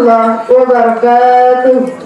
warahmatullahi wabarakatuh.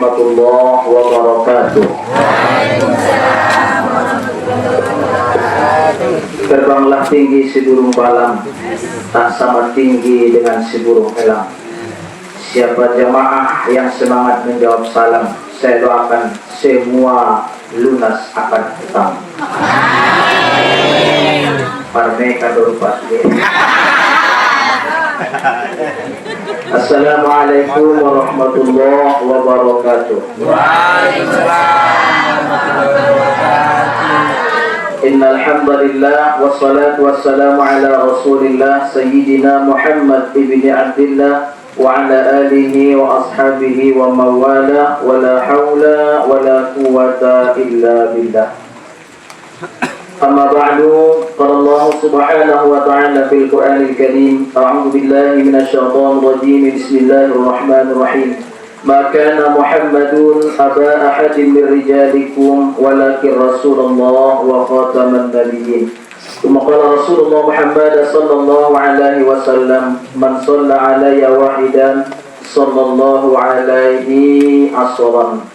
warahmatullahi wabarakatuh. Terbanglah tinggi si burung balang, tak sama tinggi dengan si burung elang. Siapa jamaah yang semangat menjawab salam, saya doakan semua lunas akan utang. Parme kador pasti. Assalamualaikum warahmatullahi wabarakatuh. Waalaikumsalam warahmatullahi wabarakatuh. Innal hamdalillah wassalatu wassalamu ala Rasulillah Sayyidina Muhammad ibni Abdillah wa ala alihi wa ashabihi wa mawala wa la hawla wa la quwwata illa billah. Amma ba'du, qala Allah subhanahu wa ta'ala fil Qur'anil Karim, a'udzu billahi minasyaitonir rajim, bismillahirrahmanirrahim. Ma kana Muhammadun aba ahadin min rijalikum walakin Rasulullah wa khataman nabiyyin. Tsumma qala Rasulullah Muhammad sallallahu alaihi wasallam, man shalla alayya wahidan sallallahu alaihi asran.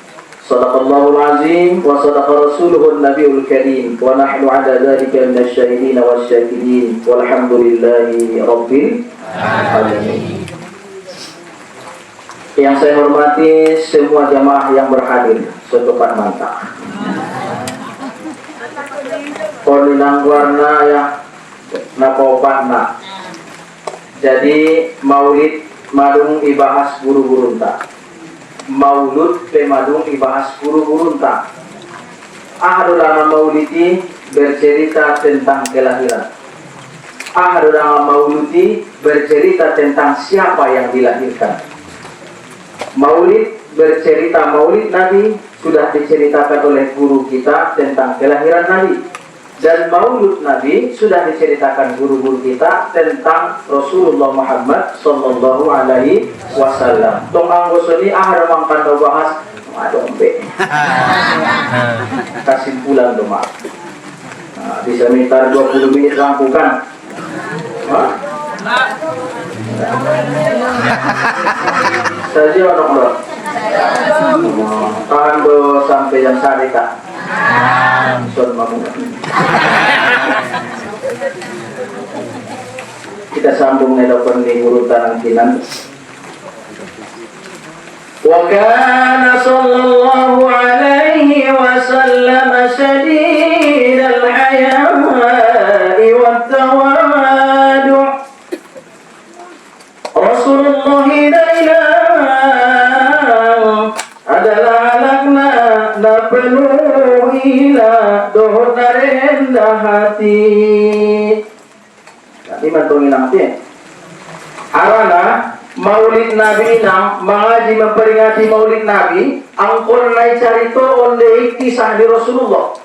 Sadaqallahul azim wa sadaqa rasuluhun nabiyul karim wa nahnu ala dhalika minasy syahidin wasyakirin walhamdulillahi rabbil alamin. Yang saya hormati semua jamaah yang berhadir setepat mantap. Koninang warna ya napopatna. Jadi maulid madung ibahas guru-guru tak. Maulud pemadung ibahas guru-guru tak. Ahadulama maulidi bercerita tentang kelahiran. Ahadulama mauludi bercerita tentang siapa yang dilahirkan. Maulid bercerita maulid Nabi sudah diceritakan oleh guru kita tentang kelahiran Nabi. Dan maulud Nabi sudah diceritakan guru-guru kita tentang Rasulullah Muhammad sallallahu alaihi wasallam. Tong anggosoni ada mangkan do bahas adombe. Kesimpulan doma. Nah, bisa minta 20 menit rampungkan. Saja orang-orang. Tahan do sampai jam sari tak. Kita sambung nelpon di urutan kinan. Wa kana sallallahu alaihi wasallam shadidal haya'i wat tawadu'. Rasulullah adalah anakna na penuh ila dohor na rendah hati. Nanti mantungin hati. Arana maulid Nabi nang mengaji memperingati maulid Nabi angkon nai carito onde kisah di Rasulullah.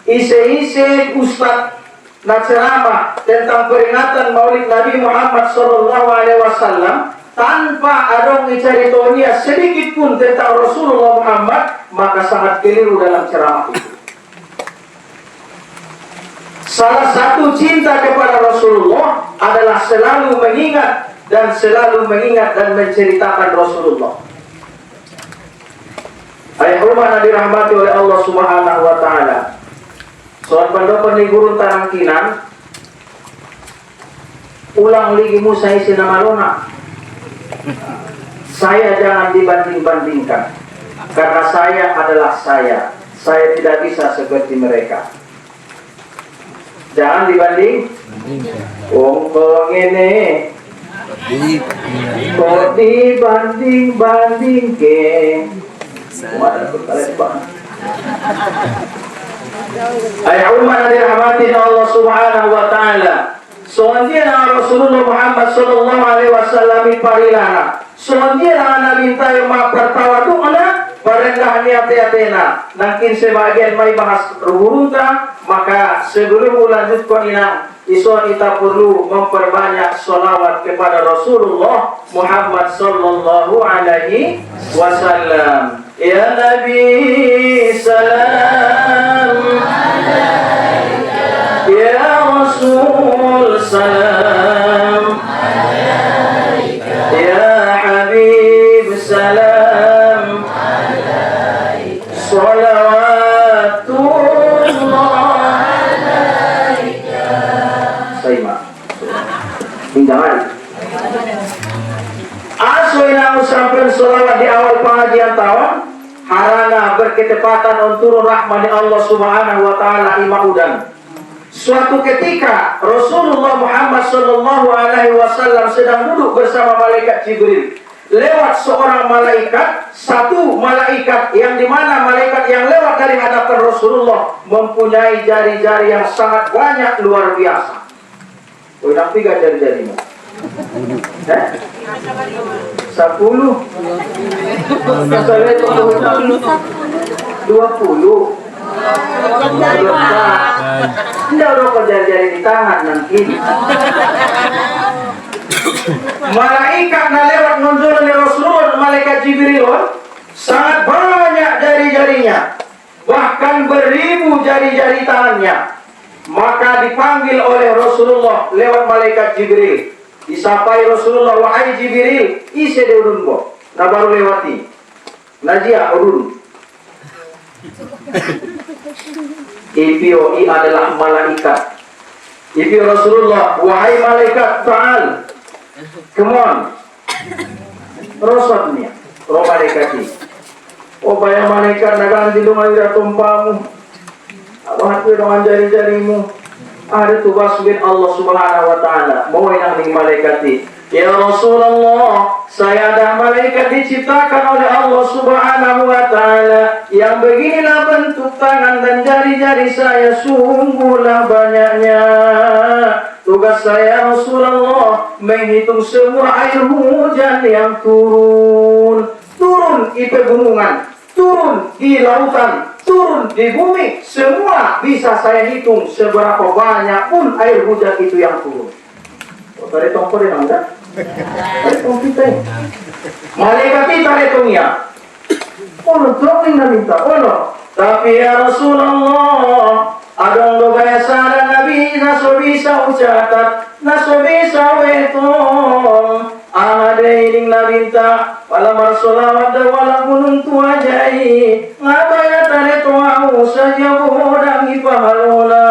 Ise-ise ustad na ceramah tentang peringatan maulid Nabi Muhammad sallallahu alaihi wasallam tanpa ada menceritakan sedikit pun tentang Rasulullah Muhammad, maka sangat keliru dalam ceramah itu. Salah satu cinta kepada Rasulullah adalah selalu mengingat dan menceritakan Rasulullah. Ayah rumah Nabi rahmati oleh Allah Subhanahu wa taala. Soal pendopan di gurun tarangkinan ulang lagi Musa isi nama lona. Saya jangan dibanding-bandingkan, karena saya adalah saya tidak bisa seperti mereka. Jangan dibanding. Wong ini kok dibanding-banding ke. Ayah umat yang dirahmati Allah Subhanahu wa taala. Soalnya Rasulullah Muhammad sallallahu alaihi wasallam parilana. Soalnya Nabi tayo mapertawa doana parendah niat-niatena. Nangkin sebagian may bahas ruhurunta, maka sebelum lanjutkan ina iso kita perlu memperbanyak salawat kepada Rasulullah Muhammad sallallahu alaihi wasallam. Ya Nabi salam alaika, ya Rasul salam alaika, ya Habib salam ketepatan on turun rahmani Allah Subhanahu wa taala imaudan. Suatu ketika Rasulullah Muhammad sallallahu alaihi wasallam sedang duduk bersama malaikat Jibril. Lewat seorang malaikat, satu malaikat yang dimana malaikat yang lewat dari hadapan Rasulullah mempunyai jari-jari yang sangat banyak, luar biasa. Oh, yang 3 jari-jarimu. 10. Saya 20. Tidak udah kau jari-jari di tangan nanti. Malaikat na lewat nunjuk oleh Rasulullah, malaikat Jibril sangat banyak jari-jarinya, bahkan beribu jari-jari tangannya. Maka dipanggil oleh Rasulullah lewat malaikat Jibril. Disapai Rasulullah, wahai Jibril, isi de urun bo. Nah baru lewati. Najia urun. IPOI adalah malaikat. IPO Rasulullah, wahai malaikat, ta'al. Come on. Rosotnya, roh malaikat. Oh bayang malaikat naganti dengan ira tumpamu. Abang hati dengan jari-jarimu. Ada tugas bin Allah Subhanahu wa taala. Mau yang ning malaikat. Ya Rasulullah, saya ada malaikat diciptakan oleh Allah Subhanahu wa taala. Yang beginilah bentuk tangan dan jari-jari saya, sungguhlah banyaknya. Tugas saya Rasulullah menghitung semua air hujan yang turun di pegunungan, turun di lautan, turun di bumi, semua bisa saya hitung seberapa banyak pun air hujan itu yang turun. Oh, tadi tongkol yang enggak? Tadi tongkol kita. Malaikat kita hitungnya. Oh, tongkol yang minta. Oh, no. Tapi ya Rasulullah, adong do biasa dan Nabi naso bisa ucatat, naso bisa wetong. Amade nabinta wala marsolawat da wala gunung tuajai. Ngabaya tane tuau saja bodang ipahalona.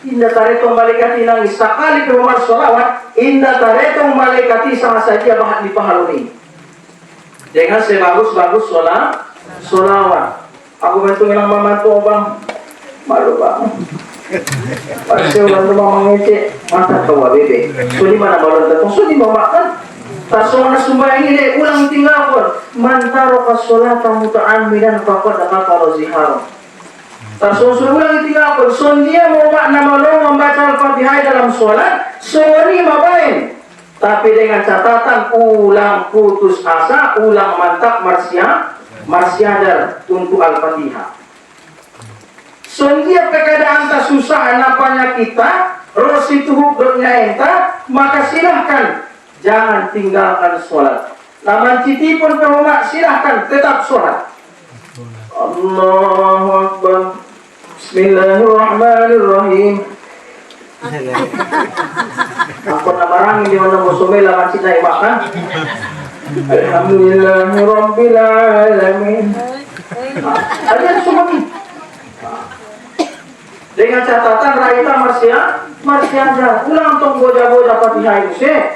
Indah taretong malaikati nang sakali kemar solawat, indah taretong malaikati sama saja bahat dipahaloni. Dengan sebagus-bagus solawat. Aku bantu ngilang mama tuh bang, malu bang. Pasti orang tuh mama ngecek, mata kau bebe. Suni mana balon datang, suni mama kan. Tasona sumbayang ini ulang tinggal pun. Mantaro kasolata muta'amidan fakod akakaro ziharo. Tasona ulang tinggal pun. Dia mau makna malu membaca Al-Fatihah dalam sholat, suni mabain. Tapi dengan catatan ulang putus asa, ulang mantap marsiadar untuk Al-Fatihah. Setiap keadaan tak susah napanya kita, rosi tuhuk bernya enta, maka silahkan jangan tinggalkan sholat. Namun citi pun perumak silahkan tetap sholat. Allahu Akbar. Bismillahirrahmanirrahim. Aku namarangin di mana musumela masih naik makan. Alhamdulillahirabbil alamin. Ada semua ini. Dengan catatan raita marsiaja ulang tong boja-boja Fatihah itu sih.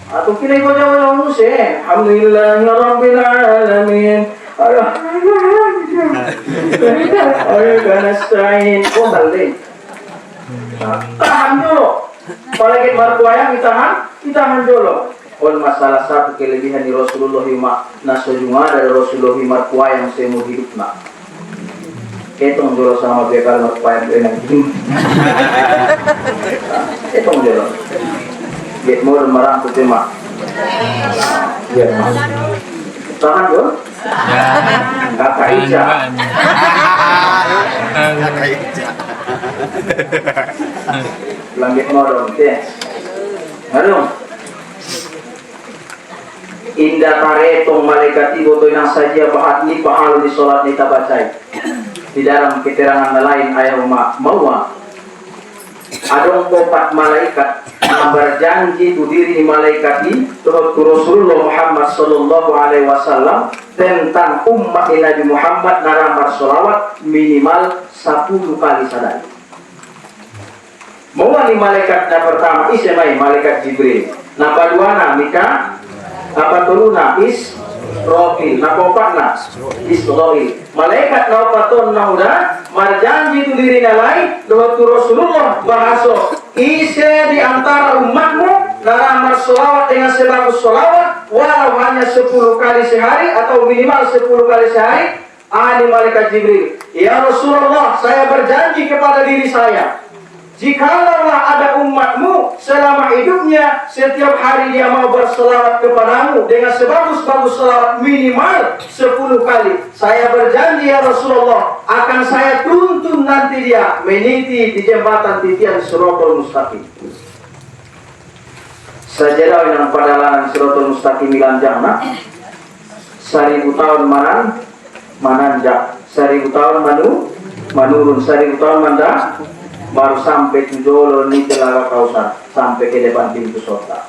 Atau kini boja-boja itu sih. Alhamdulillahirabbil alamin. Alhamdulillah. Oh balik. Tahan dulu. Kalau kita markuayang ditahan dulu. On masalah satu kelebihan di Rasulullah nasojuma dari Rasulullah markuayang semua hidup nak. Ketong dulu sama bekal markuayang dengan ini. Ketong dulu. Get more marang tu tema. Ya. Tahan dulu. Kakak Ica. Kakak Ica. Langit modong teh. Aduh. Indah taretong malaikat ibu tu yang saja bahat ni pahal di solat ni tabacai. Di dalam keterangan lain ayat mawa. Adong opat malaikat yang berjanji tu diri malaikat ini turut Rasulullah Muhammad sallallahu alaihi wasallam tentang umat Nabi Muhammad naramar solawat minimal 10 kali sadari. Mawani malaikat yang pertama isemai malaikat Jibril. Napa dua Mika, apa turuna Israfil. Nakopakna Israfil. Malaikat naupaton nauda marjanji tu diri nalai doa tu Rasulullah bahaso ise di antara umatmu naramar sholawat dengan sebagus sholawat walau hanya 10 kali sehari atau minimal 10 kali sehari. Ani malaikat Jibril, ya Rasulullah, saya berjanji kepada diri saya, jikalau ada umatmu selama hidupnya setiap hari dia mau berselawat kepadamu dengan sebagus-bagus selawat minimal 10 kali, saya berjanji ya Rasulullah akan saya tuntun nanti dia meniti di jembatan titian Siratal Mustaqim. Sajadah yang padalanan Siratal Mustaqim milanjangna 1000 tahun mananjak, 1000 tahun menurun, 1000 tahun mandak baru sampai tujolo ni Telaga Kausar, sampai ke depan pintu surga.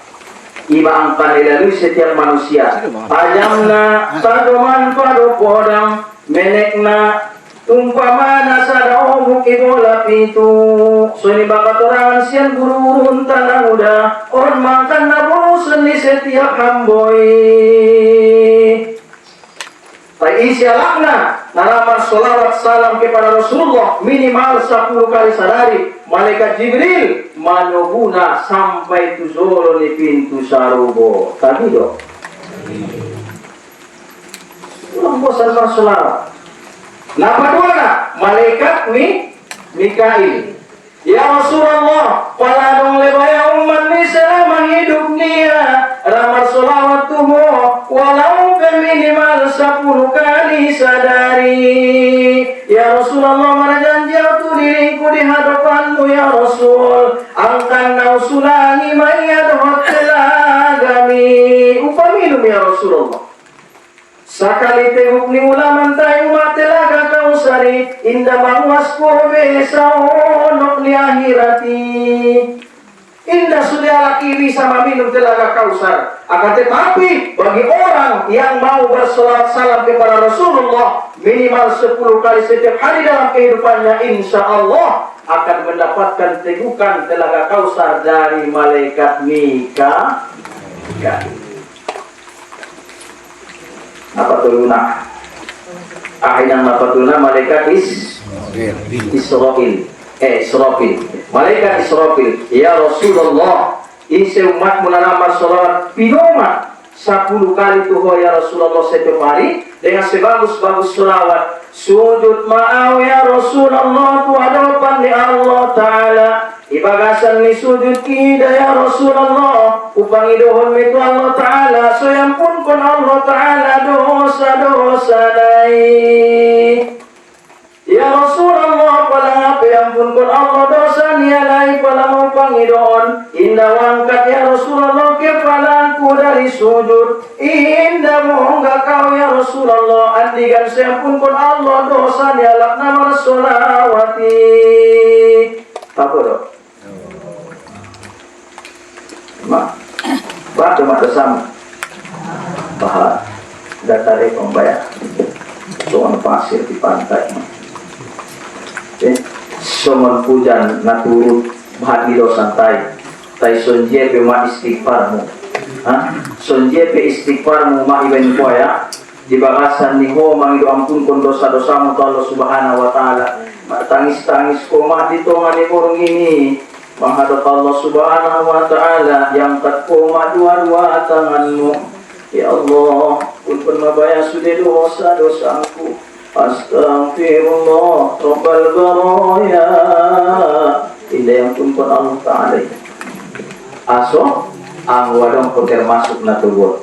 Iba angkan dilalui setiap manusia. Ajamna tadoman padu podang menekna umpamana sadao muki bola pitu. So ini bakat orang sian gurun tanah muda. On makan nabu seni setiap hamboi. Isialakna nalamar sholawat salam kepada Rasulullah minimal 10 kali sehari. Malaikat Jibril manuhuna sampai tuzolo di pintu sarubo. Tadi dong. Ulang bosan bersolawat. Napa dua malaikat Mikail. Ya Rasulullah, paladong lebaya umat ni selama hidup niya ramar sholawat tuho walau minimal 10 kali sadari. Ya Rasulullah, marjanji aku diriku di hadapanmu ya Rasul, angkan nausulangi mayadhot telagami upaminum ya Rasulullah. Sakali teguk ni ulaman tayo matelaga kausari indah manguas ko besao ni akhirati. Indah sudah kiri sama minum telaga kausar. Akan tetapi bagi orang yang mau bersolat salam kepada Rasulullah minimal 10 kali setiap hari dalam kehidupannya, insya Allah akan mendapatkan tegukan telaga kausar dari malaikat Mikail. Apa tuluna? Akhirnya apa tuluna? Malaikat Israfil. Malaikat Israfil. Ya Rasulullah, isi umat menanamar salawat pinoma 10 kali tuh ya Rasulullah setiap hari dengan sebagus-bagus salawat. Sujud ma'au ya Rasulullah tu hadapan di Allah Ta'ala. Ibagasan ni sujud kita ya Rasulullah, upang idohon itu Allah Ta'ala, so yampun kon Allah Ta'ala dosa-dosa dai. Ya Rasulullah, palang apa yampun kon Allah dosa nialai palang upang idohon. Indah wangkat ya Rasulullah kepalaku dari sujud. Indah mohonga kau ya Rasulullah, andikan sayampun kon Allah dosa nialak nama solawati. Apa dok? Batu mata sama bahas datare pembayar soal pasir di pantai soal hujan naturut bahadido santai tai sonje pe ma istighfarmu sonje pe istighfarmu ma iben koya di bagasan ni ho mangido ampun kon dosa-dosamu ke Allah Subhanahu wa taala. Tangis-tangis ko ma dito ngani kurung ini menghadap Allah Subhanahu wa ta'ala yang terkoma dua-dua tanganmu. Ya Allah, pun mabaya sudah dosa-dosaku. Astaghfirullah Rabbal baraya. Indah yang pun Allah Ta'ala. Aso ang wadong pun termasuk na tubuh.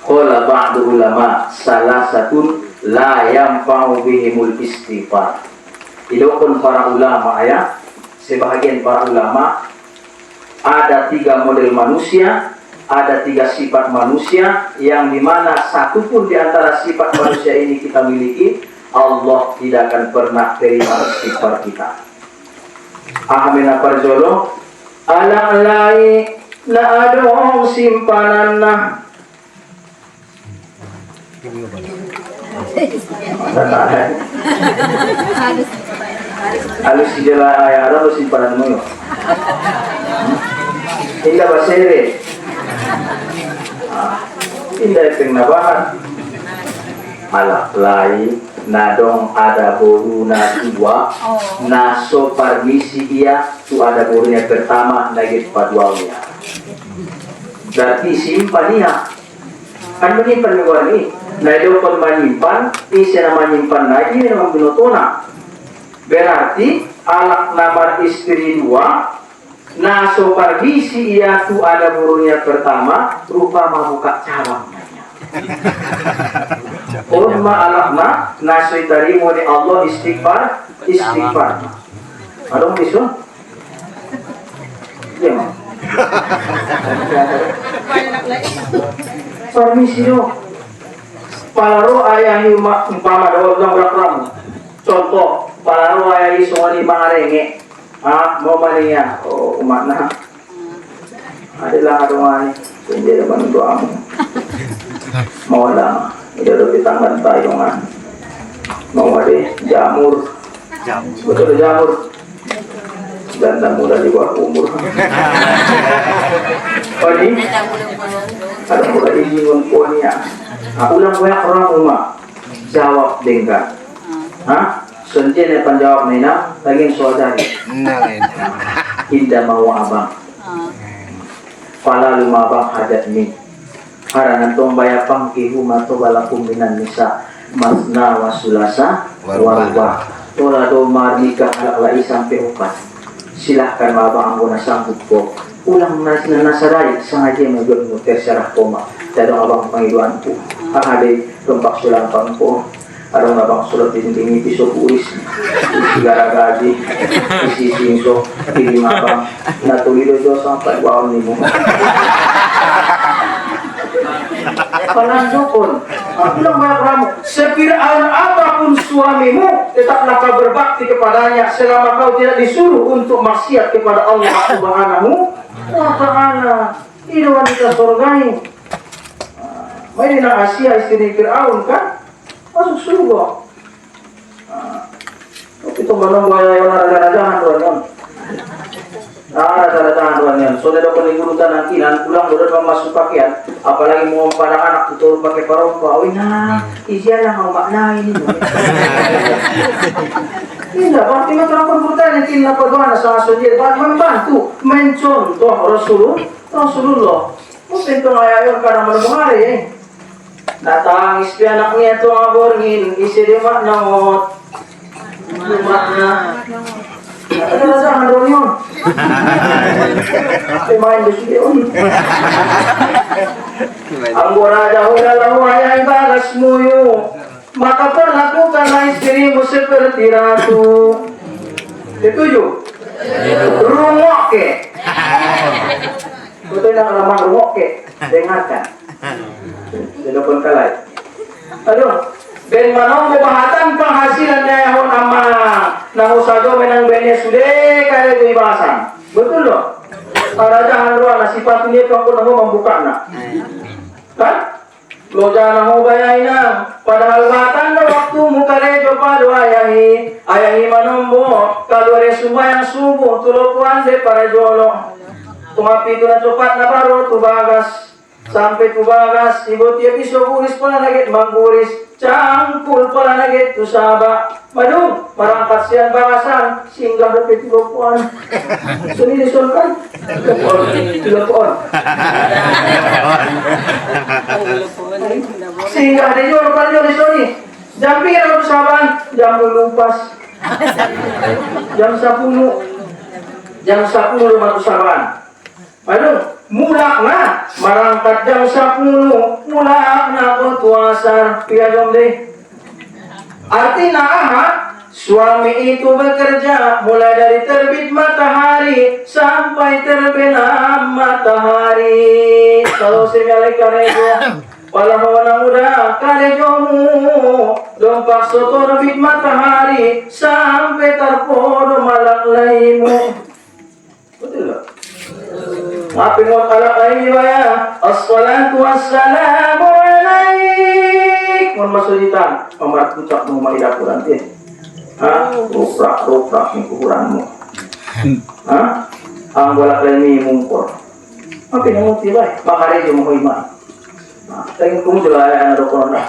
Qala ba'du ulama salasatun la yanfa'u bihimul istighfar. Idokun para ulama ayat, sebahagian para ulama, ada 3 model manusia, ada 3 sifat manusia yang dimana satu pun di antara sifat manusia ini kita miliki, Allah tidak akan pernah terima istighfar kita. Amin apa jolo? Alang lai na adong simpanan na. Halus di jalan ayah ada simpanan mo yun. Hingga basere. Indah pengnabahan. Alak lain nadong ada boruna dua naso permisi ia tu ada borunya pertama lagi paduanya berarti simpan ia kan menyimpan luar ini nado kon menyimpan isi nama menyimpan lagi memang binotona berarti alak namar istri dua naso permisi ia tu ada borunya pertama rupa membuka cabangnya Umma alakna nasri tarimu ni Allah istighfar. Adong bisu? Iya mah. Permisi yo. Palaro ayahi umpama dawa ulang berakram. Contoh, palaro ayahi sungani mangarenge. Mau maniya? Oh, umatna. Adalah adong hindi naman doamu. Mawala, hindi lebih tangan tayo nga. Mawala, jamur. Betul jamur. Ganda mula di bawah umur. Padi, ada mula izingon po niya. Ulang ko yung orang rumah. Jawab dengka. Suntin na panjawab nina, laging saudari. Indah mau abang. Pala lumabang hadat ni. Haranan tong bayapang kihu mato balakum minan nisa masna wasulasa warubah tola do marnika alaklai sampai upat silahkan mabang ang sanggup po ulang nasaray sengaja magulong terserah koma dadong abang pangiluan po ahali tumpak sulang pang po arong abang sulat dinding piso puis sigara gaji isi singso piling abang natulido do sampai waon ni mo Panandukun, bilang banyak kamu. Sekiraan apapun suamimu, tetaplah kau berbakti kepadanya selama kau tidak disuruh untuk maksiat kepada Allah Subhanahu wa Ta'ala. Ini wanita surgai. Ini nak Asia istri Fir'aun kan? Masuk surga. Itu menunggu yang raja-rajahan doang. Raja-rajahan doang. Saudara peninggurutan nanti pulang udah masuk pakaian. Apalagi mau pada anak tutur pakai parompa, izin lah mau makna ini. Tidak, berarti masyarakat bertanya tidak perdoa sama saudara, membantu, mencontoh Rasulullah. Mungkin tu ayah kadang mendengar datang istri anaknya tu ngaborgin, isi dia makna makna. Ada rasa handronyon. Pemain di sini. Anggora dahula lahu ayah bagas muyu. Maka perlakukanlah istrimu seperti ratu. Setuju? Rungok ke? Betul nak lamang rungok ke? Dengarkan. Sedapun kalai. Aduh. Ben manong bahatan penghasilan daya hon ama nang usago menang bene sude kaya itu ibasan. Betul loh. Raja hanruan sifatnya kau pun membuka nak. Kan? Lo jangan mau bayain padahal bahatan na waktu muka lejo padu ayahi manombo kalau ada sembahyang subuh tulopuan de para jolo. Tumapi tu na cepat na baru tu bagas sampai tu bagas ibu tiap iso buris pala lagi mangguris. Cangkul pala nagit tu saba. Madung, marangkat siyan bakasan, singgah dapat tilopuan. Suni disulkan? Tilopuan. Singgah di jual pala di suni. Jam pira tu saban, jam lupas. Jam 10. Jam 10 matu saban. Madung, mulak na marangkat jam 10 mulak na puasa piagam deh. Artinya suami itu bekerja mulai dari terbit matahari sampai terbenam matahari. Kalau semale karejo pala mawana muda karejomu dompak soto terbit matahari sampai terpodo malak laimu. Betul tak? Maafin wa alaihi wa ya assalatu wassalamu alaik. Mohon masulitan Omar pucak mau mari dapur nanti. Ruprak ni kukuranmu. Ang wala kami mungkor. Maafin mo tibay. Makare jo mo iman. Tengok kamu jual ayah anak corona.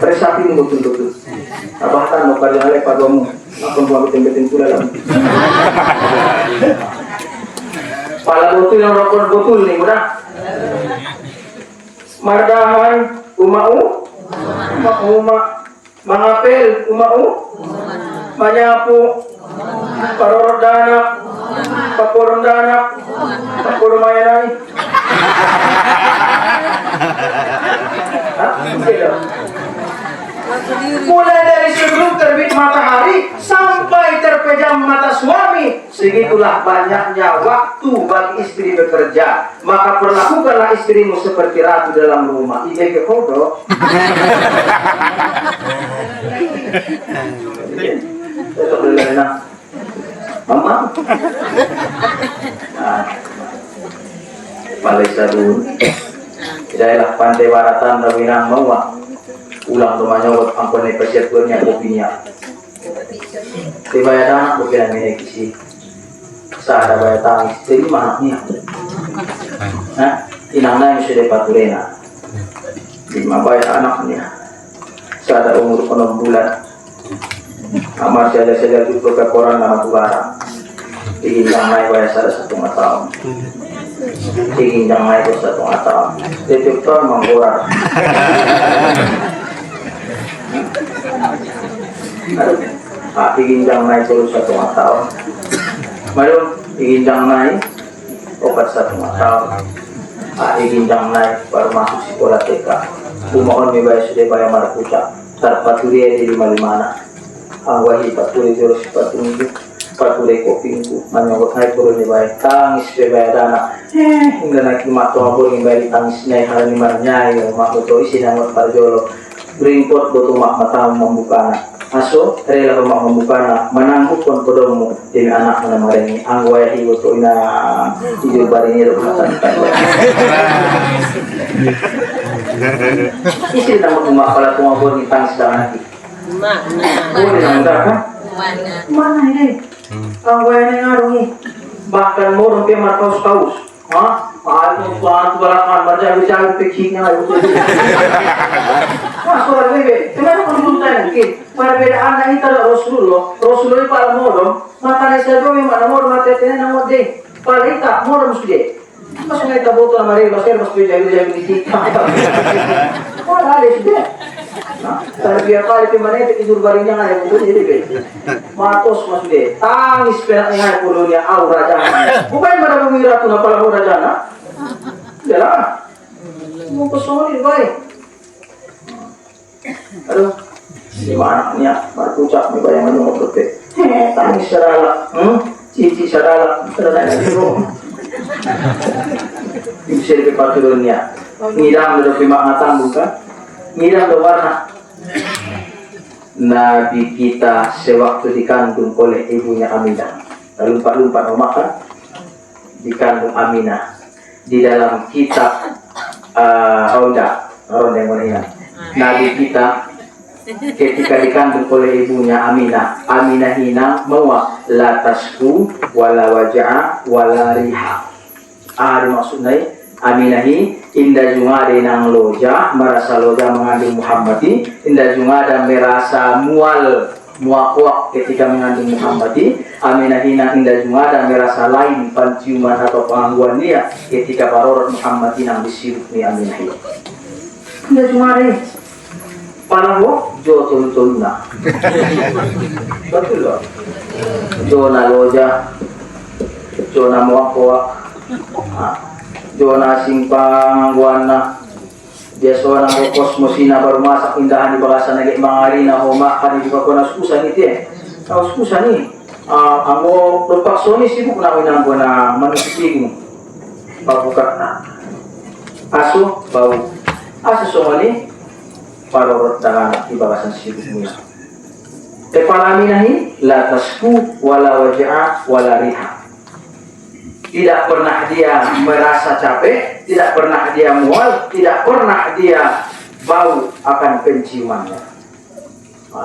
Presapin betul-betul. Bahkan mau kerja lagi padamu. Aku mau betul-betul pula lagi. Pala betul yang rokok betul nih, udah. Mardahan umau, mangapel umau, manyapu, parordana, paporondana, paporomayanay. Mulai dari sebelum terbit matahari sampai terpejam mata suami, segitulah banyaknya waktu bagi istri bekerja. Maka perlakukanlah istrimu seperti ratu dalam rumah. Ide ke foto. Tetap lelena. Mama. Malaysia dulu. Daerah pantai baratan Rawinang Mawa. Ulang rumahnya buat angkone persatuannya kopinya. Tiba ya anak bukan milik si. Sada bayar tangis jadi manaknya. Nah, inangnya yang sudah paturena. 5 bayar anaknya. Sada umur 6 bulan. Amar saja itu ke koran nama barang. Ingin naik bayar sada 1 tahun. Ingin naik 1 tahun. Tutup tahun menggorak. Iginjang naik terus 1 tahun. Malum iginjang naik obat 1 tahun. Iginjang naik baru masuk sekolah TK. Kumohon mibaya sudah bayar marakuca. Tarpaturi di 5-5. Angwahi paturi terus patunggu. Paturi kopingku. Manyokot naik turun di bayar tangis bebaya dana. Hingga naik 5 tahun pun hingga tangis nyai hal 5 nyai. Makuto isi nangot parjolo. Berimport butuh mata membuka anak. Aso rela rumah membuka anak. Menanggup pun kodomu demi anak menamarengi. Angwaya hiu tu ina hidup baringi rumah tangga. Isi nama rumah kalau rumah pun ditangis dalam hati. Boleh nangga kan? Mana ini? Angwaya ni ngarungi. Bahkan mau rumpi markaus-kaus. Aku balakan berjalan pikirnya itu. Soal bebe, kenapa kamu tanya mungkin? Perbedaan ini adalah Rasulullah para modom, maka nesa doi mana modom mati tena nama deh. Para kita modom sudah. Masuk kita botol mari basir masuk jadi di kita. Mana ada sudah? Terbiar kali pemane tidur baringnya ada betul jadi bebe. Matos masuk deh. Tangis peraknya puluhnya aura jangan. Bukan pada mengira tu napala aura jangan. Jalan. Mau kesini baik. Aduh, gimana niat berpucak nih bayangan mau berpikir. Tangis serala, cici serala, serala di rumah. Bisa dipakai dunia. Ngiram dari pemangatan bukan? Ngiram dari warna. Nabi kita sewaktu dikandung oleh ibunya Aminah, lumpat-lumpat mau makan, dikandung Aminah di dalam kitab Ronda yang mana? Nabi kita ketika dikandung oleh ibunya Aminah hina mawa la tasku wala waja'a wala riha. Maksudnya Aminahi indah jungade nang loja merasa loja mengandung Muhammadi, indah jungada merasa muak ketika mengandung Muhammadi. Aminahina indah jungada merasa lain penciuman atau pengangguan dia ketika parorot Muhammadi nang disiruk ni Aminahi. Indah jungade panaho jo tulna. Betul loh. Jo na loja, jo na muak. Jona simpang guana biasa orang kosmosina baru masak indahan di bagasan lagi mangarina homa kan di bakona susah nih kau susah nih anggo tempat soni sibuk nak winang guna manusia pabuka asu bau asu somali parorot dengan di bagasan sibuk muya kepala minahi la tasku wala waja'a wala riha. Tidak pernah dia merasa capek, tidak pernah dia mual, tidak pernah dia bau akan penciumannya.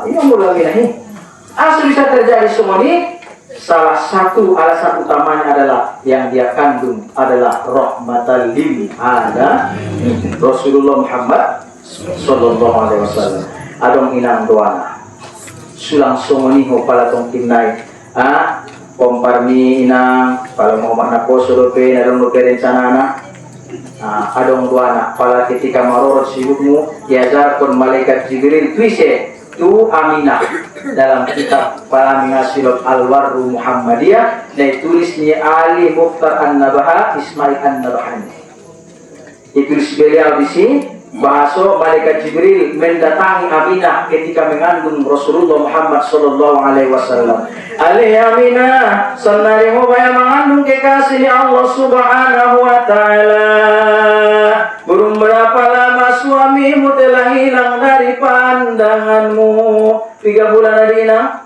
Ini mulai ini. Asal bisa terjadi semua ini salah satu alasan utamanya adalah yang dia kandung adalah rahmatan lil alamin. Rasulullah Muhammad sallallahu alaihi wasallam adong inang doana sulang songoniho pala tong tinay komparmi inang pala mau makna ko surupe adong rencana adong doana pala ketika marorot sibukmu diajarkan malaikat Jibril tuise tu Aminah dalam kitab para mengasilot Al-Warru Muhammadiyah ditulisnya Ali Mukhtar An-Nabaha Ismail An-Nabahani. Ditulis beliau di sini bahasa malaikat Jibril mendatangi Aminah ketika mengandung Rasulullah Muhammad sallallahu alaihi wasallam. Ali Aminah, senari mo baya mengandung kekasih Allah Subhanahu wa taala. Belum berapa lama suamimu telah hilang dari pandanganmu. 3 bulan adina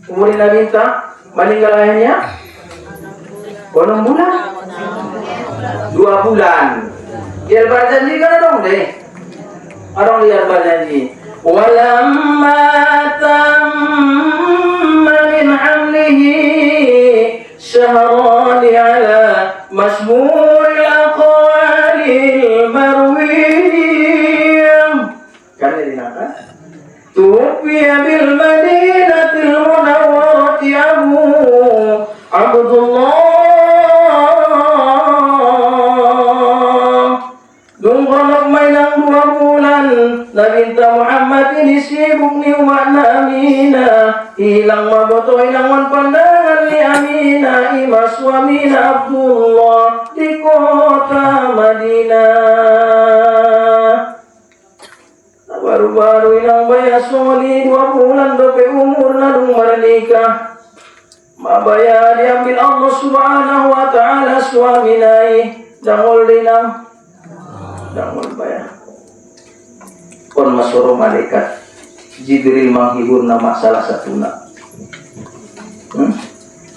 umur minta meninggal ayahnya. 6 bulan? 2 bulan. Dia berjanji kan dong deh. Orang lihat berjanji. Walamma tamma min hamlihi syahrani ala masmuril aqwalil marwiyah. Kan ini nak? Tufiya bil madinatil munawwarati Abu Abdullah dungkolok mainang 2 bulan Nabi Muhammad ini sibuk ni umatna Aminah hilang maboto hilangan pandangan ni Aminah ima suamina Abdullah di kota Madinah. Baru-baru ilang baya soli 2 bulan dope umur nadung menikah. Mabaya diambil Allah Subhanahu wa taala suaminai dangol dinang dangol baya. Kon masoro malaikat Jibril menghibur nama salah satuna.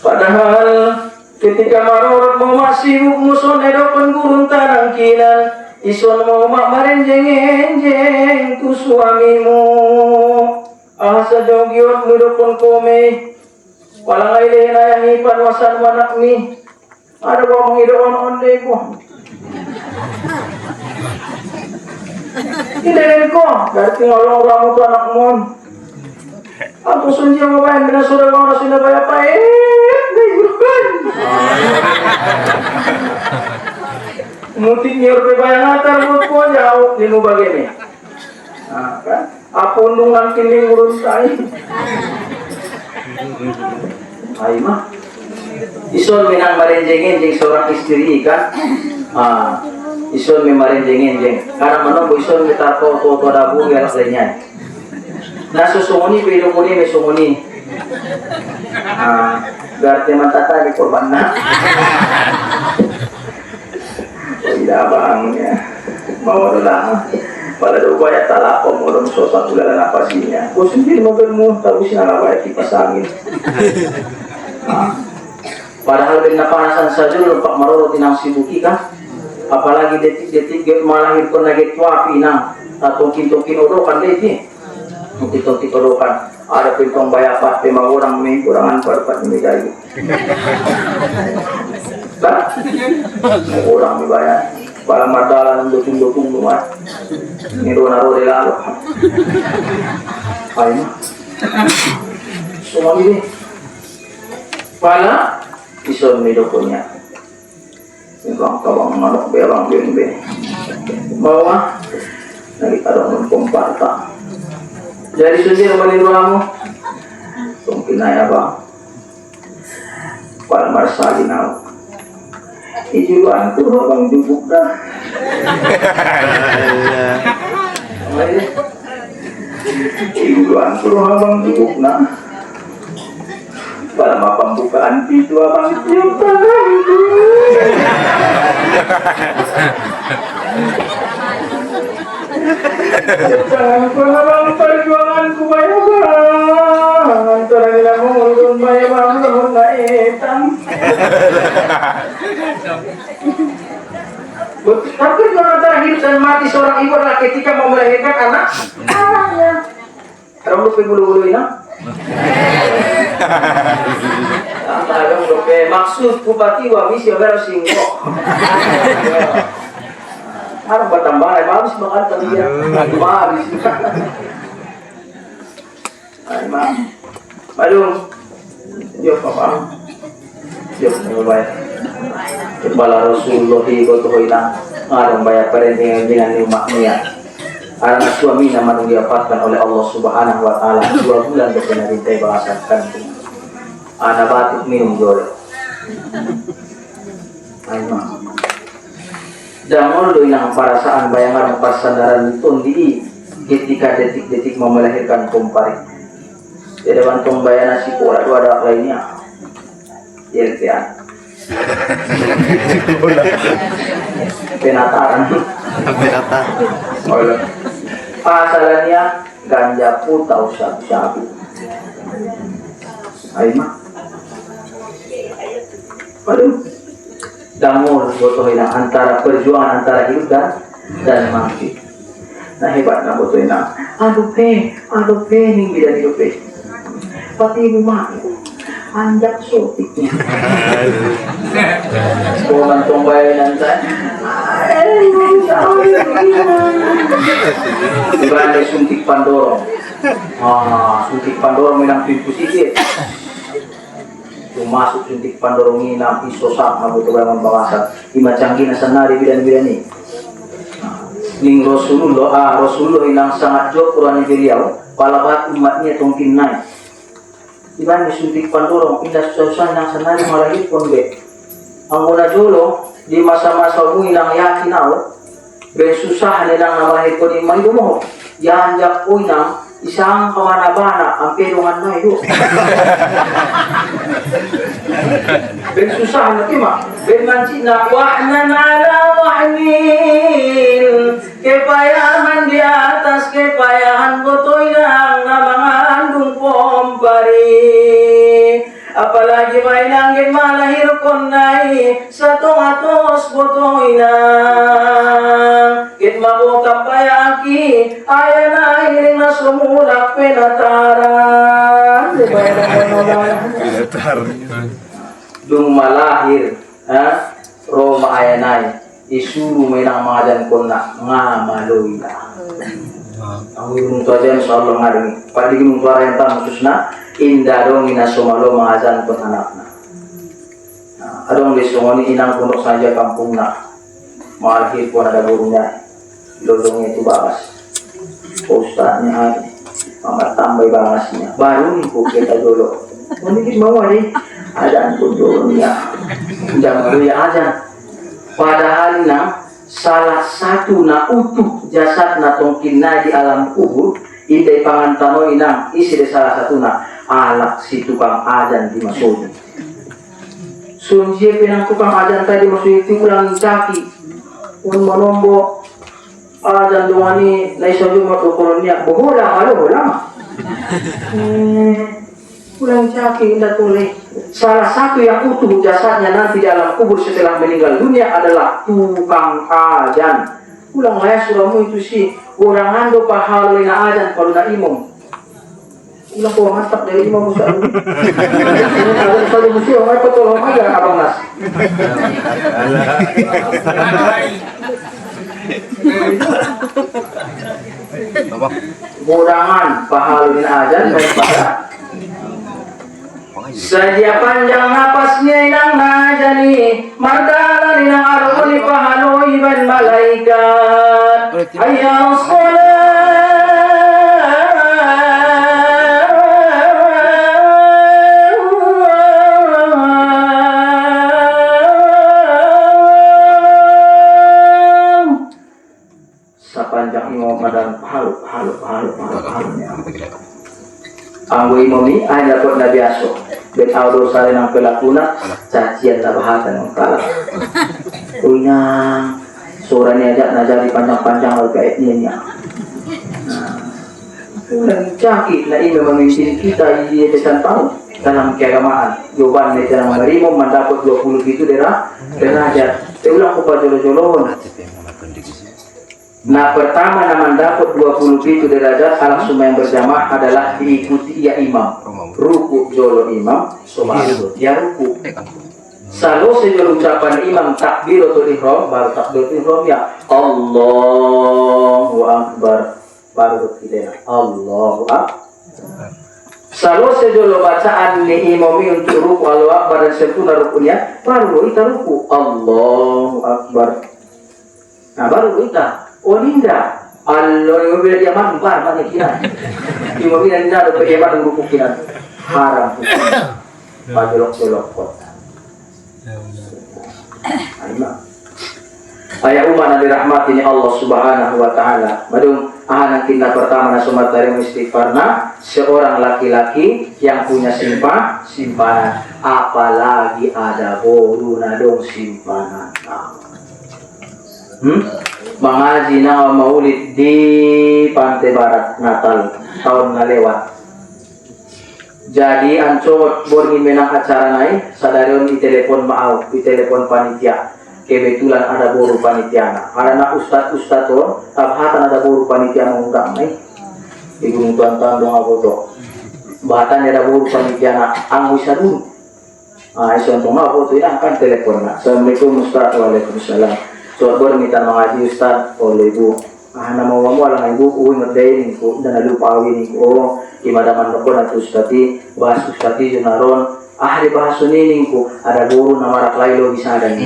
Padahal ketika marorot mau masih muson edokon gurun tanangkinan ison mau mak marenjeng-enjeng tu suamimu asa jogiot ngidokon kome walang ailehin ayang ipan wasan manakmi ada ba mengidokon onde ko hindi ko berarti ngolong ramu tu anak mon aku sunji ang mabayan binasura ko na sinabaya pa gayuran mutik nyor pe bayang atar buat ko jauh di mo bagay kan apa undung ang kiling urun tayo ay mah ison minang marenjeng-enjeng seorang istri kan ison may marenjeng-enjeng karena menunggu ison kita to dabu yang lainnya nasusunguni pero muni may sunguni berarti matata di korban na tidak bangnya mau lang pada upaya talapom mo so sa tulala na pasinya kung sendiri mobilmu tahu sinalaway kipas angin padahal din napanasan sa dulu pak maroro tinang sibuki ka apalagi detik-detik malahirkan lagi tuapi na atong kinto-kinurokan dito kitong-kitorokan ada pintong bayapat memang orang kurangan pada megayu bah orang dibayar para madalan dukung rumah niro naro de lalo ay semua ini pala ison mi dokonya ibang kawang manok belang beng bawa nagi tarong komparta jadi sendiri meniru kamu mungkin ayah bang para marsali nau ijuan tu bang jubuk dah ijuan tu bang jubuk nah para mapang bukaan pintu abang tiup tangan jangan pernah bang perjuanganku banyak bang antara nila mengurun banyak bang lahun na etang tapi antara hidup dan mati seorang ibu adalah ketika mau melahirkan anaknya orang lu penggulu-gulu ini Ang dope, maksud bupati wa misi pero singko. Harap batambay, mabis makan taliya. Mabis. Ay ma. Balung. Yo papa. Yo mabay. Kepala Rasulullah ko to hilang. Arang bayar pa rin dengan lima niya. Arang suami na manunggiapatkan oleh Allah Subhanahu wa taala 2 bulan do pinarintay bahasan kanto. Ana batuk minum jolo. Ay ma. Damol do ilang perasaan bayangan pasandaran itu di ketika detik-detik mau melahirkan kumpari. Jadi bantung bayana si pura dua ada lainnya. Ya. Penataran. Oleh asalnya ganja putau sabu-sabu. Ayo mah. Aduh. Damur botoh hilang antara perjuangan antara hidup dan mati. Nah hebatnya botoh hilang. Aduh pe nih bidan hidup pe. Pati ibu mati. Anjak sotiknya. Kuman tombayan nanti. Dibanding suntik pandorong. Suntik pandorong minang pintu sikit. Masuk suntik pandorong inam isosak mabuto bangun bawasan. Ima canggih na sanari bidan-bidan ni. Ning Rasulullah inang sangat jauh Quran beliau. Palabat umatnya tongkin naik. Iban disuntik pandorong indah susah nang sanari malahit pun be. Ang muna jolo di masa-masa mo ilang yakin ako be susah nilang malahit pun imay mo. Yanjak po inang isang kawanabana ang perungan na iyo. Ben susah na tima. Ben mansi na wahnan ala wahnin. Kepayahan di atas kepayahan botoy lang na mga andong pompari. Apalagi may langgit malahir konay sa tungatos botoy na. Kit mabutang payaki ayan na hiring na sumulak penataran. Dung malahir Roma ayanay isuru may nang mga dyan ko na nga maloy na. Ang irong to dyan sa Allah nga rin paligin mong para yung tamusus na indarong inasumalo mga dyan ko anak na. Adong lisong ni inang punok sa dyan kampung na malahir po na daguro niya lulong ito bakas posta niya ay mamatambay bakas niya baru ni po kita dolo manigit mawari adaan po dolo niya jangan luya ajan padahal na salah satu na utuh jasad na tongkin na di alam kubur inday pangantano inang isi de salah satu na alak si tukang ajan di masudi sunjie pinang tukang ajan tadi masudi itu ulang caki un manombo ajan dungani naisoju matokolonia bohola halo lama ulang caki indah tole salah satu yang utuh jasadnya nanti di alam kubur setelah meninggal dunia adalah tukang ajan ulang laya suramu itu sih orang ando pahalo ina ajan kalau na imam ulang ko hantak dari imam musa ada satu musuh ay patolong aja abang nas mudangan pahalin ajan daripada saja panjang napasnya inang najani mardana inang aruni pahalo iban malaikat hayya sepanjang imam madang pahalo anggo imami ay dapat na biaso bet audo sare ng pelakuna cacian na bahatan ng kala unang sura niya aja na jadi panjang-panjang al kaitnya unang caki na ino memimpin kita iya desan tahu dalam keagamaan jawaban mereka yang menerima mendapat 20 gitu derajat ulang ko pa jolo-jolon. Nah pertama yang mendapat 20 itu derajat alam semua yang berjamaah adalah diikuti ya imam. ruku jolo imam subhanallah ya ruku. Selalu sejauh ucapan imam takbiratul ihram baru takbiratul ihram ya Allahu akbar baru kita Allahu akbar. Selalu sejauh bacaan ni imami untuk ruku Allahu akbar dan sempurna rukunya baru kita ruku Allahu akbar. Nah baru kita linda Allah yang bila dia mandi mana kira imami dan dia ada dia mandi ruku kira haram pajolok kota. Ayah umat yang dirahmati ini Allah subhanahu wa ta'ala. Madung anak kita pertama na sumatari istighfarna seorang laki-laki yang punya simpanan apalagi ada boru na dong simpanan. Mengaji na maulid di Pantai Barat Natal tahun ngalewat. Jadi ancot borni menang acara naik sadarion di telepon di telepon panitia. Kebetulan ada boru panitia. Karena ustad tuh, abhatan ada boru panitia mengundang naik. Di Gunung Tuan dong abodo. Bahkan ada boru panitia ang bisa dulu. Isu untuk apa tuh ya kan telepon. Assalamualaikum Ustaz, waalaikumsalam. So bor minta mengaji Ustaz oleh ibu. Nama wamu alang ibu ngerdain ku dan lupa awin ku imadaman rokok dan ustati bahas ustati junaron ahli bahas suningku ada guru nama rak lailo bisa ada nih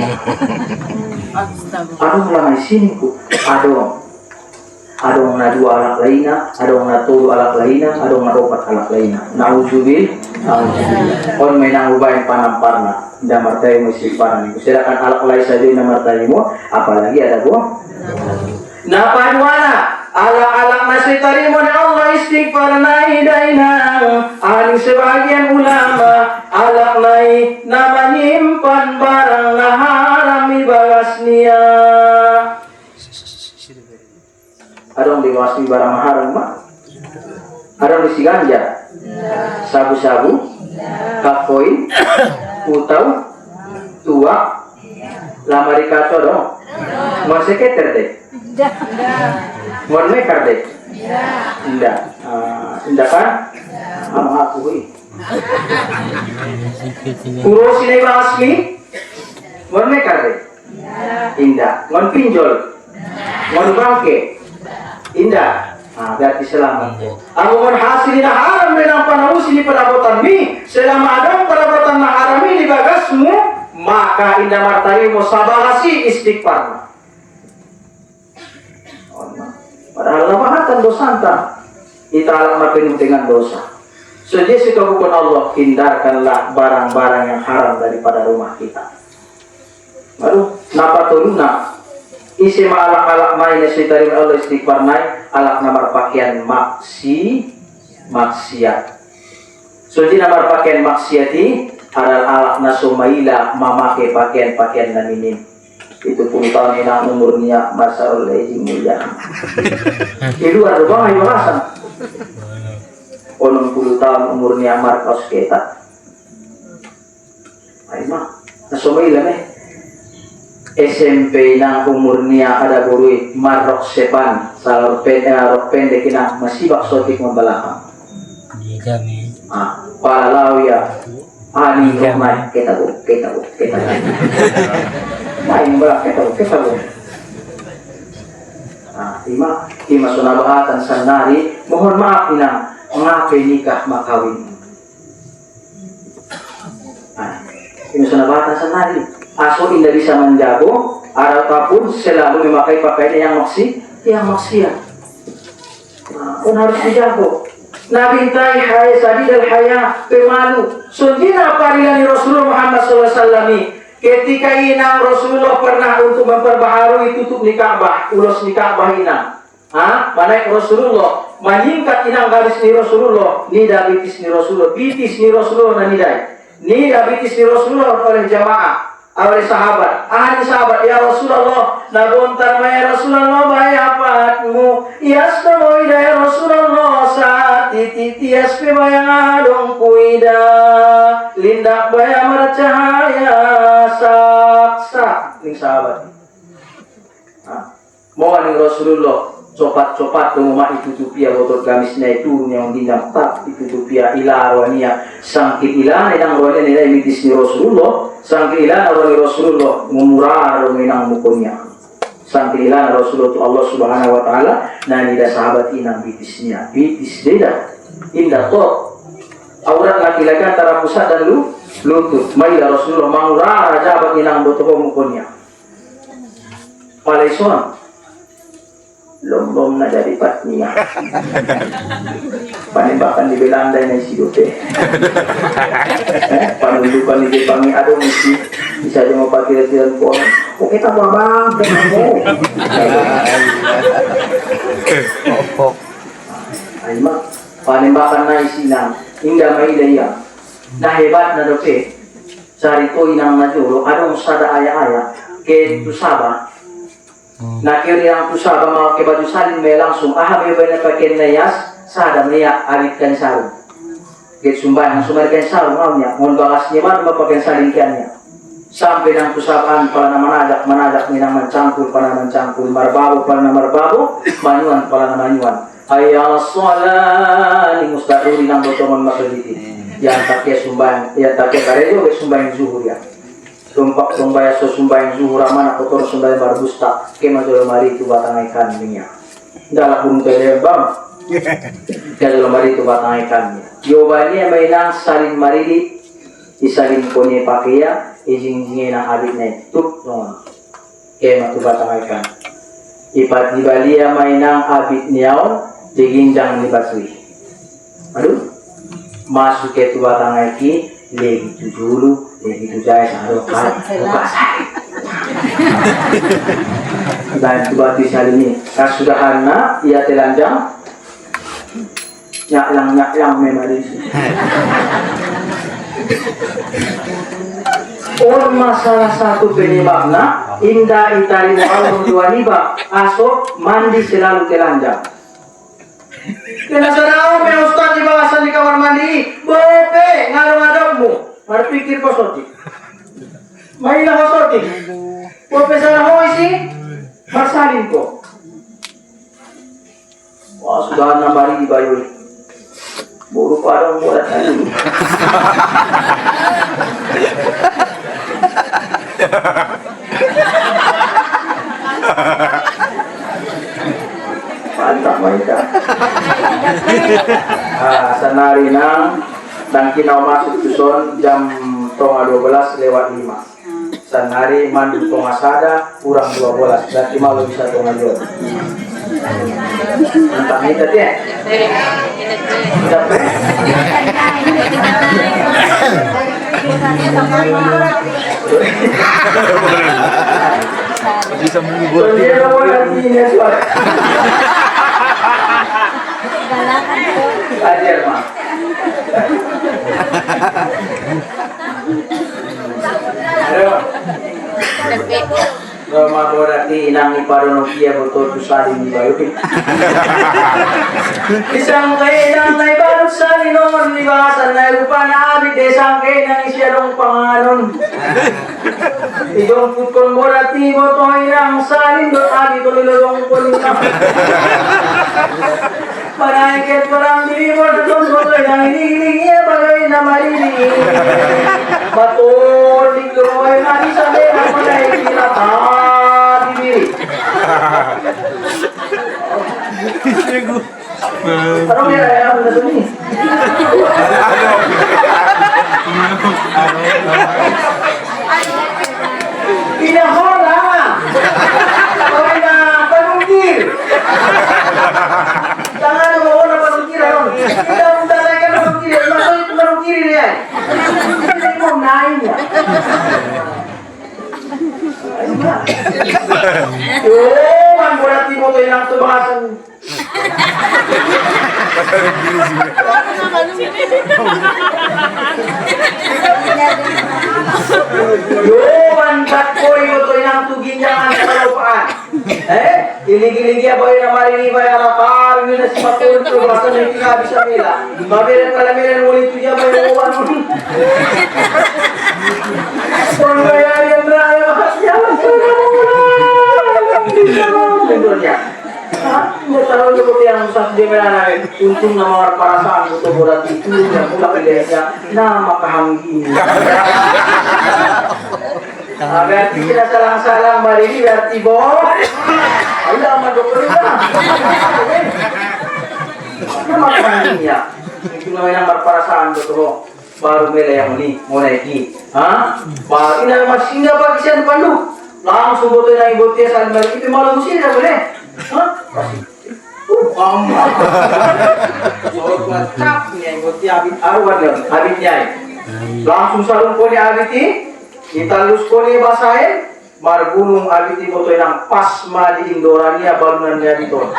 adong lamai sini ku adong na dua alak laina adong na tulu alak laina adong na opat alak laina nauzubil on menang ubain panamparna damartai musiparan itu silakan alak lain saja namartai mu apalagi ada gua napanwana alak-alak nasi tarimo ni Allah istighfar nai dainang aning sebagian ulama alak nai nama nyimpan barang na haram ibagasnia adong diwasni barang haram mah adong isi ganja sabu-sabu kapoin utau tua lama dikaco dong mau seketer deh mau mekar deh indah kan aku urusin ibu asmi mau mekar deh indah mau pinjol mau bangke indah berarti selamat aku mau hasilnya haram dengan panausi di perabotan mi selama ada perabotan haram ini di bagasmu maka indah martani mau sabarasi istighfar padahal lamahatan dosanta kita alam penuh dengan dosa. Jadi sekabukun Allah hindarkanlah barang-barang yang haram daripada rumah kita. Baru napa turuna isi alak-alak main esitarin Allah istighfar naik alak namar pakaian maksiat. Jadi namar pakaian maksiati adalah alak nasumaila memakai pakaian-pakaian naminin. Itu pun tahun yang umurnya masa oleh mulia. Itu ada bang ayo rasa. 80 tahun umurnya markas kita. Ayo mah, nasomailan SMP nang umurnya ada guru marok sepan salor rok pendek na masibak sotik membalakang. Palalau ya. Ani romai kita. Main balak kita. Ima sunabahatan sanari mohon maaf inang mengapai nikah makawin. Ima sunabahatan sanari aso indah bisa menjago ataupun selalu memakai pakaian yang maksiat. Pun harus dijago. Nabi intai hai sadidal haya pemalu. Sunjina parilani Rasulullah Muhammad SAW. Ketika inang Rasulullah pernah untuk memperbaharui tutup ni Ka'bah, ulos ni Ka'bah inang. Mana Rasulullah menyingkat inang garis ni Rasulullah, nida bitis ni Rasulullah, bitis ni Rasulullah na nidai. Nida bitis ni Rasulullah oleh jamaah, oleh sahabat. Ahli sahabat, ya Rasulullah, nabontar ya Rasulullah bayapanmu. Iasna mo ida ya Rasulullah saat titi aspe bayang adong kuida. Lindak baya marcahaya sak ning sahabat. Mohon ning Rasulullah copat-copat rumah itu tupia botol gamisnya itu yang dinampak itu tupia ila arwania sangkit ila yang arwania nilai mitis ni Rasulullah sangkit ila arwani Rasulullah ngumurah ruminang mukonya sangkit ila Rasulullah tu Allah subhanahu wa ta'ala nah nida sahabat inang bitisnya bitis beda indah toh aurat laki-laki antara pusat dan lutut maila Rasulullah mangurah raja inang botol mukonya Malaysia lombong na dari patnia. Panembakan di Belanda na isidote. Panundukan di Jepangi aduh mesti bisa dia mau pakai tiran po. Oke ta bang, tenang mo. Ay ma, panembakan na isinang indah mailaya. Na hebat na dote. Sari ko inang najuro aduh sada aya-aya ke tusaba. Nakiri ang tusaba mga kebaju salin may langsung aham yung na pakin na yas sada niya arit kan sarong get sumbayan sumber kan sarong niya ngon bagas niya man mapakin salin niya sampai ng tusabaan pala na manajak niya naman cangkul pala naman cangkul marbabo pala na marbabo manyuan pala na manyuan ay as-salat ni mustaduri ng botomon makalitin yan takya sumbayan yan takya karedo get sumbayan zuhur ya Tumpak sumbaya so sumbayang zuhura mana kotor sumbayang barbusta kema jolo mari itu batang ikan niya. Dalam burung telebang. Jolo mari itu batang ikannya. Yobanya mainang salin marili isalin konye pakeya ijing-jingin ang abit na itu non. Kema tu batang ikan. Ipat di balia mainang abit niyaon diginjang ni basui. Aduh. Masuk ke tu batang iki lagi tu dulu lagi tu jaya sahaja buka sakit dan buat di sini ini sudah anak ia telanjang nyaklang memang di sini masalah satu penyebabnya indah itali mual dua riba asok mandi selalu telanjang. Kena sarau me ustaz di bawasan di kamar mandi, bope ngarung-ngarungmu, berpikir positif. Mainlah positif. Bope sarau isi, bersalin kok. Wah sudah nambari di bayu. Buru padang buat tadi. Mantap mereka. Senari nang dan kinau masuk tuson jam 12:05. Senari mandu pengasada kurang 12 berarti malu bisa pengajuan. Mantap ini tadi ya. Capek. Bisa menghibur. Dia boleh ini suara. Ajar mah. Aduh. Roma berarti inang iparono kia betul tu salin di bayu. Isang kay nang naibalot salin non di bahasan na rupana abi desang kay nang isya dong panganon. Idong putkon berarti boto inang salin do abi tulilong kulina. Panaikit parang diri mo dong boto yang ini bagay na marini. Batul di kroy mari sabi na panaikit na Parang may raya ako na doon eh. Pinahora! Okay na, panungkir! Tangan mo ako na panungkir ano? Ikaw kung talay ka na panungkir, masay ito panungkir yan. Hindi mo nahin niya. Yung ang burati mo tayo lang tubahasan. Yung ang tatkoy mo tayo lang tuginjangan sa kalupaan. Ilig-iligi ba yun na marinibay alakar, yun na si Matulto, basta na itinabi sa mila. Mabilang kalaminan ulit ko niya ba yung uwan mo? Kung kaya yung raya, makasyawan sa naman. Hindi naman. Ito niya. untung nama perasaan butuh borat itu yang pula pilihnya nama kahanggi. Berarti kita salang-salang mari ini berarti boh. Ayo sama dokter lah. Nama kahanggi ya. Itu namanya perasaan butuh baru mulai yang ini mulai ki. Baru ini masih nggak bagi siapa pandu. Langsung butuh yang ibu tia saling balik itu malu mesti dah boleh. Amat. Soal kuat ni ibu tia abit arwah dia abitnya. Langsung sarung koni abiti, kita lus koni basahin, margunung abiti butuh yang pas di Indorania bangunannya di ton.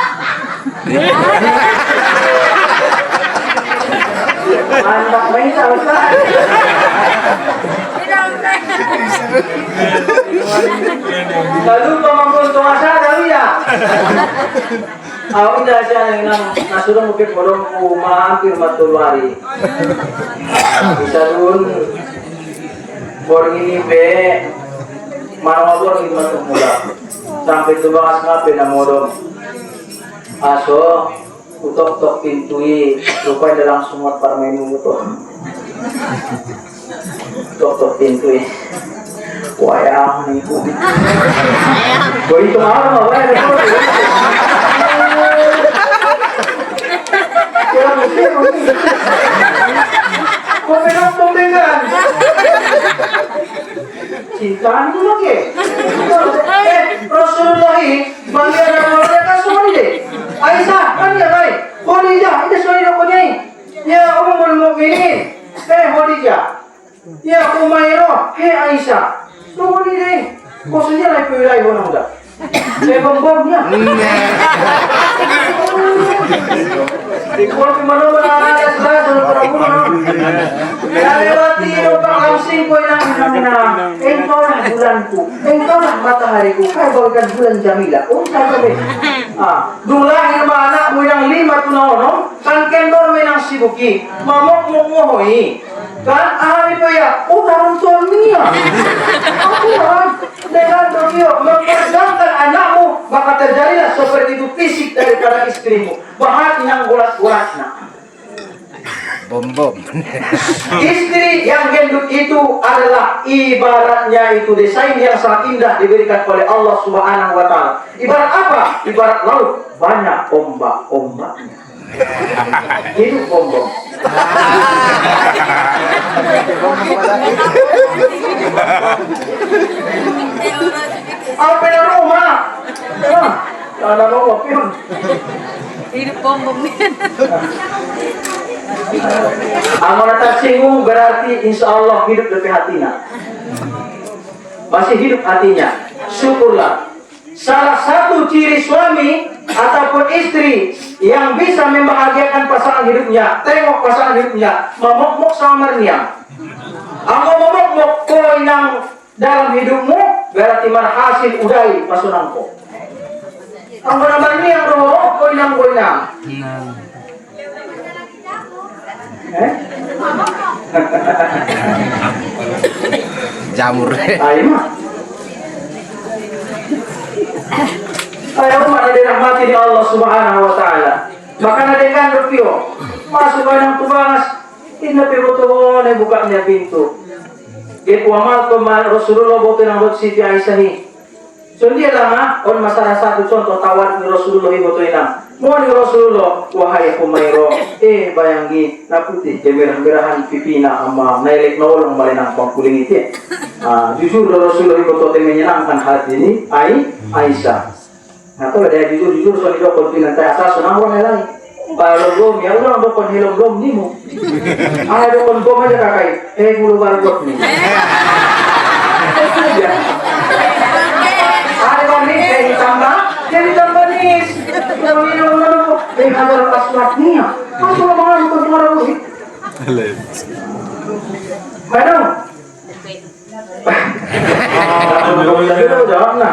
Anak main sama sekali. Lalu pemangkul tuasa tahu ya? Aku tidak siapa yang nasuruh mungkin orang hampir 40 hari. Bisa dun, borong ini be, mana borong itu masuk mula. Sampai tu bahas ngapain nak modom. Aso, utok pintui, rupanya langsung buat parmenu tu. Utok pintui. Wayang ni ku. Kau itu malam apa ya? Kau mesti. Kau memang pembegalan. Cinta itu lagi. Rasulullah bangga nama mereka semua ni deh. Aisyah kan ya baik. Khadijah itu suami aku ni. Ya Ummul Mukminin. Khadijah. Ya Umairah. Aisyah. Tunggu ni deh. Kau saja lagi pilih orang dah. Saya bombongnya. Kalau mana ada saya terlalu lewati lubang langsing ko yang namina. Engkau lah bulanku, engkau lah matahariku. Kau bagikan bulan Jamila. Saya kau dulahir anak mo yang 5 tunaw, kan kendor mo yang sibuki, mamok mo mohoi. Kan ahli pa ya, darang tuan niya. Aku lah, dengan Tokyo memperjuangkan anakmu, maka terjadilah seperti itu fisik daripada istrimu. Bahat yang gulat-gulatnya. Bom. Istri yang gendut itu adalah ibaratnya itu desain yang sangat indah diberikan oleh Allah Subhanahu wa Ta'ala. Ibarat apa? Ibarat laut, banyak ombak-ombaknya. Hidup bom. Apa yang rumah? Ada rumah pion. Hidup bom. Amanah tersinggung berarti insya Allah hidup lebih hatinya. Masih hidup hatinya. Syukurlah. Salah satu ciri suami ataupun istri yang bisa membahagiakan pasangan hidupnya, tengok pasangan hidupnya, memok-mok sama merniang. Amo memok-mok kau yang dalam hidupmu berarti marhasil udai pasunangko. Amo naman niang roh kau yang. Jamur. Ayo mana dirahmati di Allah Subhanahu wa Ta'ala. Maka nadengan rupio masuk banyak tugas. Ina pibutuhon ay bukanya pintu. Amal kemal Rasulullah boten ang Siti Aisyah ni. So dia lang on masalah satu contoh tawad ni Rasulullah ibu ina. Mo ni Rasulullah wahai Humairo bayangi naputi kemerah-merahan pipina ama nailek na ulang malinang pangkuling iti. Jujur Rasulullah ibu menyenangkan hati ini Aisyah. Nah kalau dia jujur soal itu kontinan tay asas nang orang lain. Kalau gom ya udah dokon hilom gom ni mo. Dokon gom aja kakai. Gulu baru ni. Jadi tambah nis. Kalau minum mana ada aswatnya. Masuk mana bukan suara musik. Mana? Jawab na.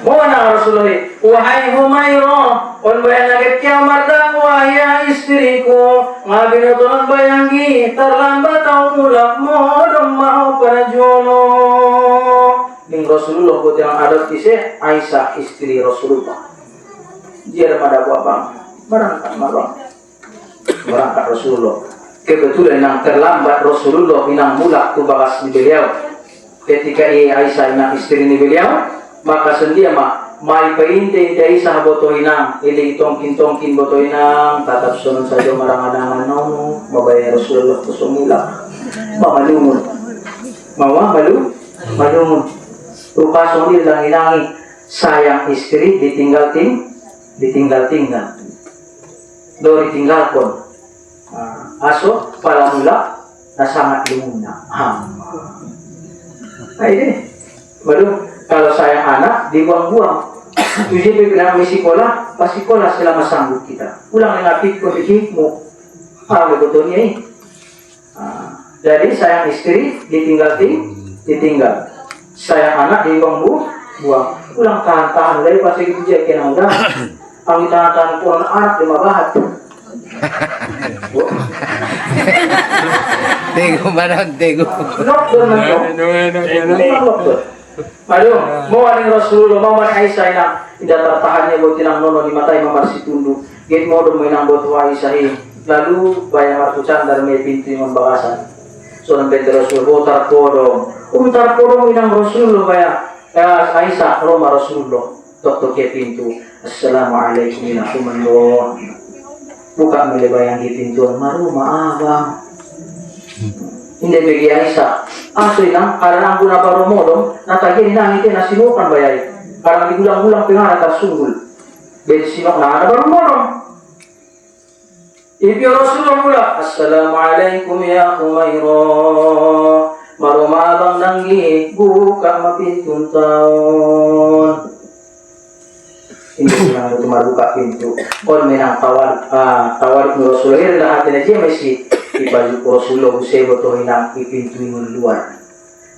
Mana Rasulullah? Wahai Humairah, on bayang agad kya marda wahai istriku, ngabinutulong bayangi terlambat ang mulak mo mau panajono. Ning Rasulullah buat yang adat kisah Aisyah istri Rasulullah. Dia ada pada abang. berangkat Rasulullah. Kebetulan yang terlambat Rasulullah inang mulak tu bakas di beliau. Ketika Aisyah inang istri ni beliau, maka sendia mai painte Aisyah boto inang, ili tongkin boto inang, tatap sunun saja marang-arangan nono, babay Rasulullah tu sumulak. Mamalungun. Malungun. Rupa soni lang inangi sayang istri ditinggal. Do ditinggal pun. Aso pala mula na sangat lumuna. Nah ini baru kalau sayang anak dibuang-buang. Tujuh pilihan sekolah, pas sekolah selama sanggup kita. Pulang dengan pikir hikmu. Betulnya ini. Jadi sayang istri ditinggal. Sayang anak dibuang-buang. Pulang tahan-tahan dari pas itu dia kena udah. Ang tahan-tahan pun anak lima bahat. Tego manang tego. Lockdown man to. Madu, mau aning Rasulullah, mau aning Aisyah yang tidak tertahannya buat tinang nono di mata imam marsi tundu. Get mau dong menang buat Aisyah lalu bayang markucan dari me pintu imam bakasan. Soalnya bete Rasulullah tar podong minang Rasulullah bayang. Aisyah Roma Rasulullah tok ke pintu. Assalamualaikum warahmatullahi. Buka melebayang di pintuan maru maabang. Hindi bagi Aisyah. Asoy lang, karena ang guna pa rumodong, natagyan na hindi na sinukan bayay. Karena digulang-gulang pingarat at sunggul. Bedi sinok na ba rumodong? Ibyo Rasulullah mula. Assalamualaikum ya Humayra. Marumabang nanggi, buka mapintun taon. Hindi na tumaruka pintu. Kon menang tawar ni Rasulullah lahat na dia masih ibalik Rasulullah usebo to hinang ipintu ng luar.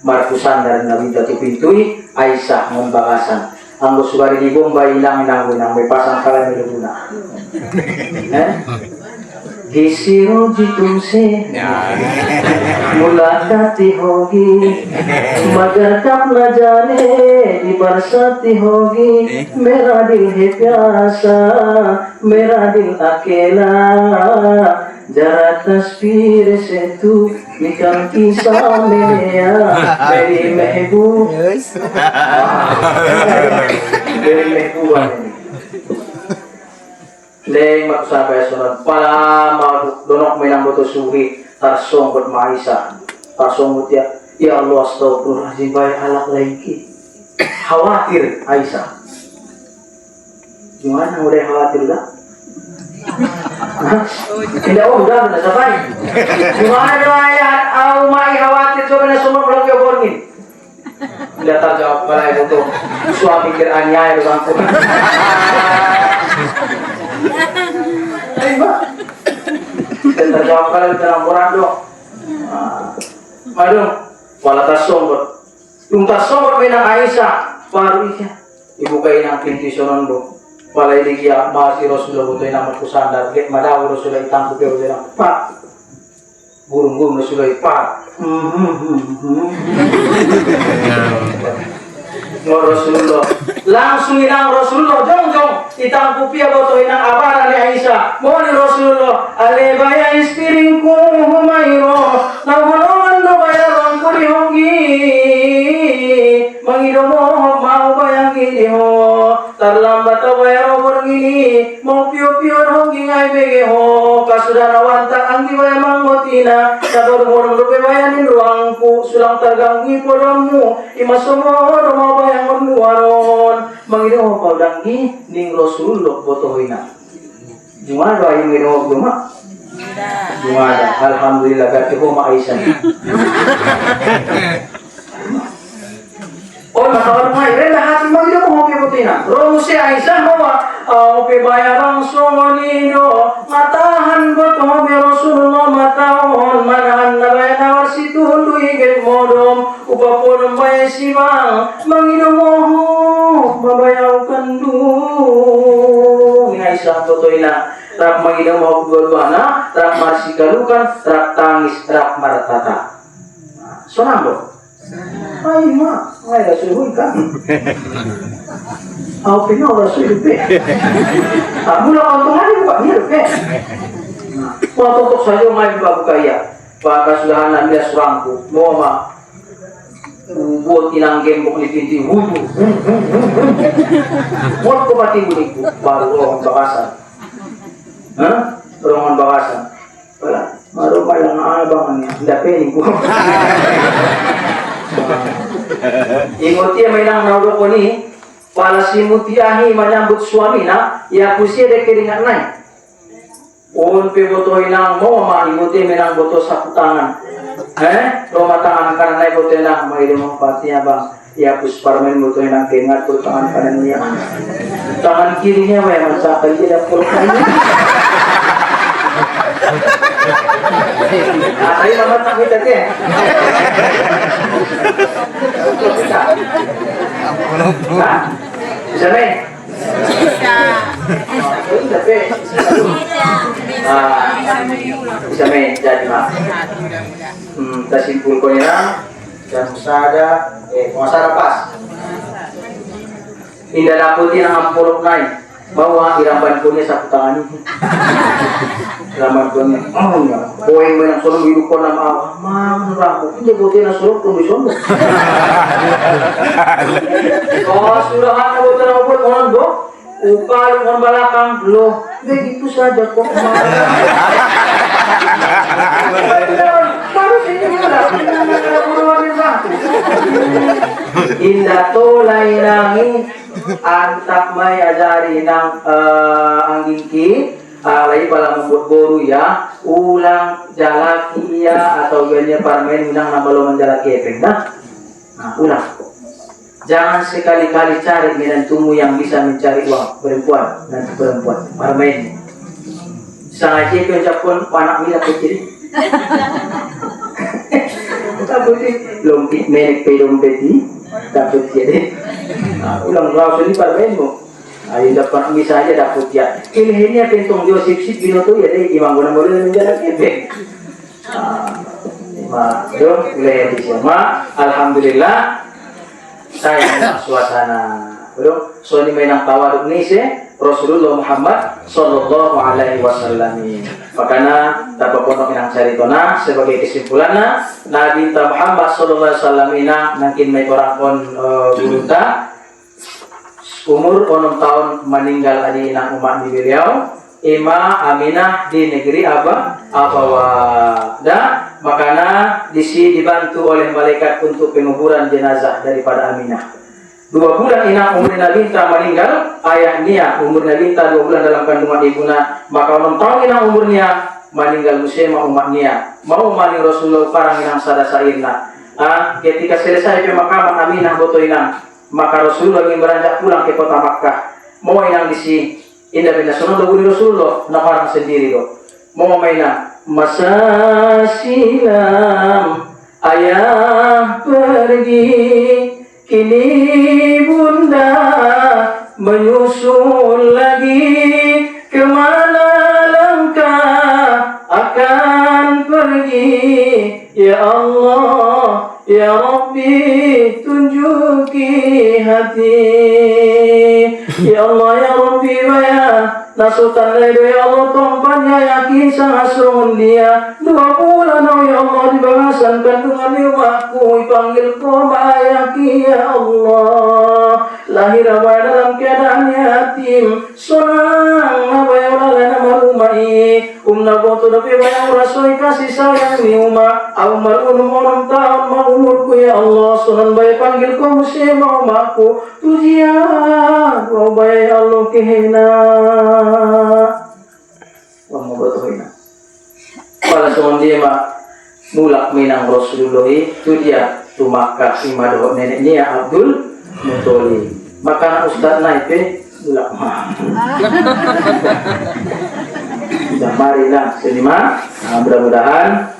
Markusan dari nabi tu pintu Aisyah membakasan. Ang uswari di Bombay lang nang may pasang kala ni Luna. Gisiro jitumse mulakati hogi magatap na jane di barsati hogi mera dil hai pyasa mera dil akela jara tasvir se tu nikal ki samne meri mehboob meri mehboob Leng maksabay sunod pala madonok may nang buto suhi tarsongkot maisa tarsongkot ya Allah astagfirullahaladzim bay alak lagi khawatir Aisyah gimana udah khawatir dah tidak udah sabay gimana doayan mai khawatir coba na semua belum jawabin tidak terjawab pala itu suami kiranya itu bangku dan terjawab kalian dalam Quran aduh wala tasonggot yung tasonggot may ng Aisyah baru iya ibu kayo ng pinti sonondo wala iligya masih Rasulullah butoy na magkusandar get madaw Rasulullah itang kupiyo din ang pak burung-burung Rasulullah pak Rasulullah langsung inang Rasulullah jong itang kupia boto inang abara ni Aisyah mo ni Rasulullah alebaya ispiring ko humayro nagulungan do bayaran ko di hogi mangido mo mau bayang gini ho terlambat o bayaro bergini mau pio-pio hogi ngay bege ho kasudana wanta ang giwaya manggotina sabar murang rupe bayanin ruangku sulang terganggi podomu imasomo mau bayang menuaron mangido mo paudangi ning Rasulullah botohina gimana doa yang minum cuma gimana alhamdulillah gati ko Aisyah oh nakawal mo ay lahat mangido mo hopi botina romo si Aisyah mo hopi bayarang songolino matahan botoh bi Rasulullah matahon manahan na bayanawar situ hunduhi gel modom upapon bayan sibang mangido mo babayaw kandu Aisyah botoina rak mangido mo dua-duana rak masikalukan rak tangis rak martata sonambo ay ma ay suhuy ka Aku pengen orang sulit be. Mula kontongan buka mirip be. Waktu untuk saja main babu kaya. Pakai sudah anak dia surangku. Mau mah buat inang gembok di pintu wudu. Buat ko pati budiku baru orang bakasan. Orang bakasan. Wala, baru palang abangannya. Tidak pening ko. Ingot dia mainang naudo ko ni. Pala si mutiahi menyambut suami na, ya kusia de keringat naik. Un pe boto inang mo ma imuti menang boto sapu tangan. Roma tangan kanan naik boto inang mai mo patinya bang. Ya kus parmen boto inang keringat boto tangan kanan niya. Tangan kirinya mah yang sakal dia dak pulkanya. Ay mama tak kita ke. Bisa main? Bisa. Bisa main jadi mak. Kita simpulkan ya. Dan musada, musada pas. Indah daputin ang ampulok naik. Bawa iramban punya sapu tangan ini. Iramban punya. Oh ya. Poin banyak solo hidup ko na maawa. Ma'am, rapo. Hindi ko din na solo komisyon mo. Oh, surahan na buta na ubod. Onan do? Upal, on balakang. Lo. Begitu saja kok. Baru sini mula. Indah tolay langit. Antak may ajari ng anggingki alay pala membuat guru ya ulang jalaki ya atau ganyan parmen minang nabalo menjalaki efek ulang jangan sekali-kali cari menantumu yang bisa mencari uang perempuan nanti perempuan parmen sangat itu ucapkan anak mila kecil tapi lompit menek pedompeti dapat jadi ulang raus ini parmen mo ay dapat bisa aja dapat ya ini pentong Joseph sip binoto ya deh imang guna mo rin menjadi kebe do boleh disema alhamdulillah saya suasana bro so ini mainang tawaruk ni Rasulullah Muhammad sallallahu alaihi wasallam. Makanya dapat pondok yang caritona sebagai kesimpulannya Nabi Muhammad sallallahu alaihi wasallam ina mungkin may orang pon gurunta umur 6 tahun meninggal adi inang umat di beliau Ima Aminah di negeri Abawada. Makanya disi dibantu oleh malaikat untuk penguburan jenazah daripada Aminah. 2 bulan inang umur Nabi Binta meninggal, ayahnya umur Nabi Binta 2 bulan dalam kandungan ibunya, maka 6 tahun inang umurnya meninggal musema umatnya. Mau mani Rasulullah parang inang sada sairna. Ketika selesai pemakaman Aminah boto inang, maka Rasulullah ingin beranjak pulang ke kota Makkah. Mau inang disi indah bina sunan doguni Rasulullah nak orang sendiri do. Mau mainan masa silam ayah pergi. Kini bunda menyusul lagi, kemana langkah akan pergi. Ya Allah, ya Rabbi, tunjuki hati. Ya Allah, ya Rabbi, ya nasutan ledo ya Allah, tompannya yakin sangat serungun dia. 2 bulan oh ya Allah dibahasan kandungan iwaku, ipanggil ko bayaki ya Allah. Lahir abay dalam keadaan yatim, sonang abay ulala na marumai. Naboto na pibayang rasoy kasih sayang ni uma. Aw marunong 6 tahun maumurku ya Allah. Sonan bay panggil ko musima umaku. Tujian, o bay Allah kihina. Wah mo batohina. Para sonan dia mulak minang Rasulullah itu dia tumakah imadoh neneknya Abdul Muthalib. Maka Ustaz naik mulak mah. Sudah marilah selima. Mudah-mudahan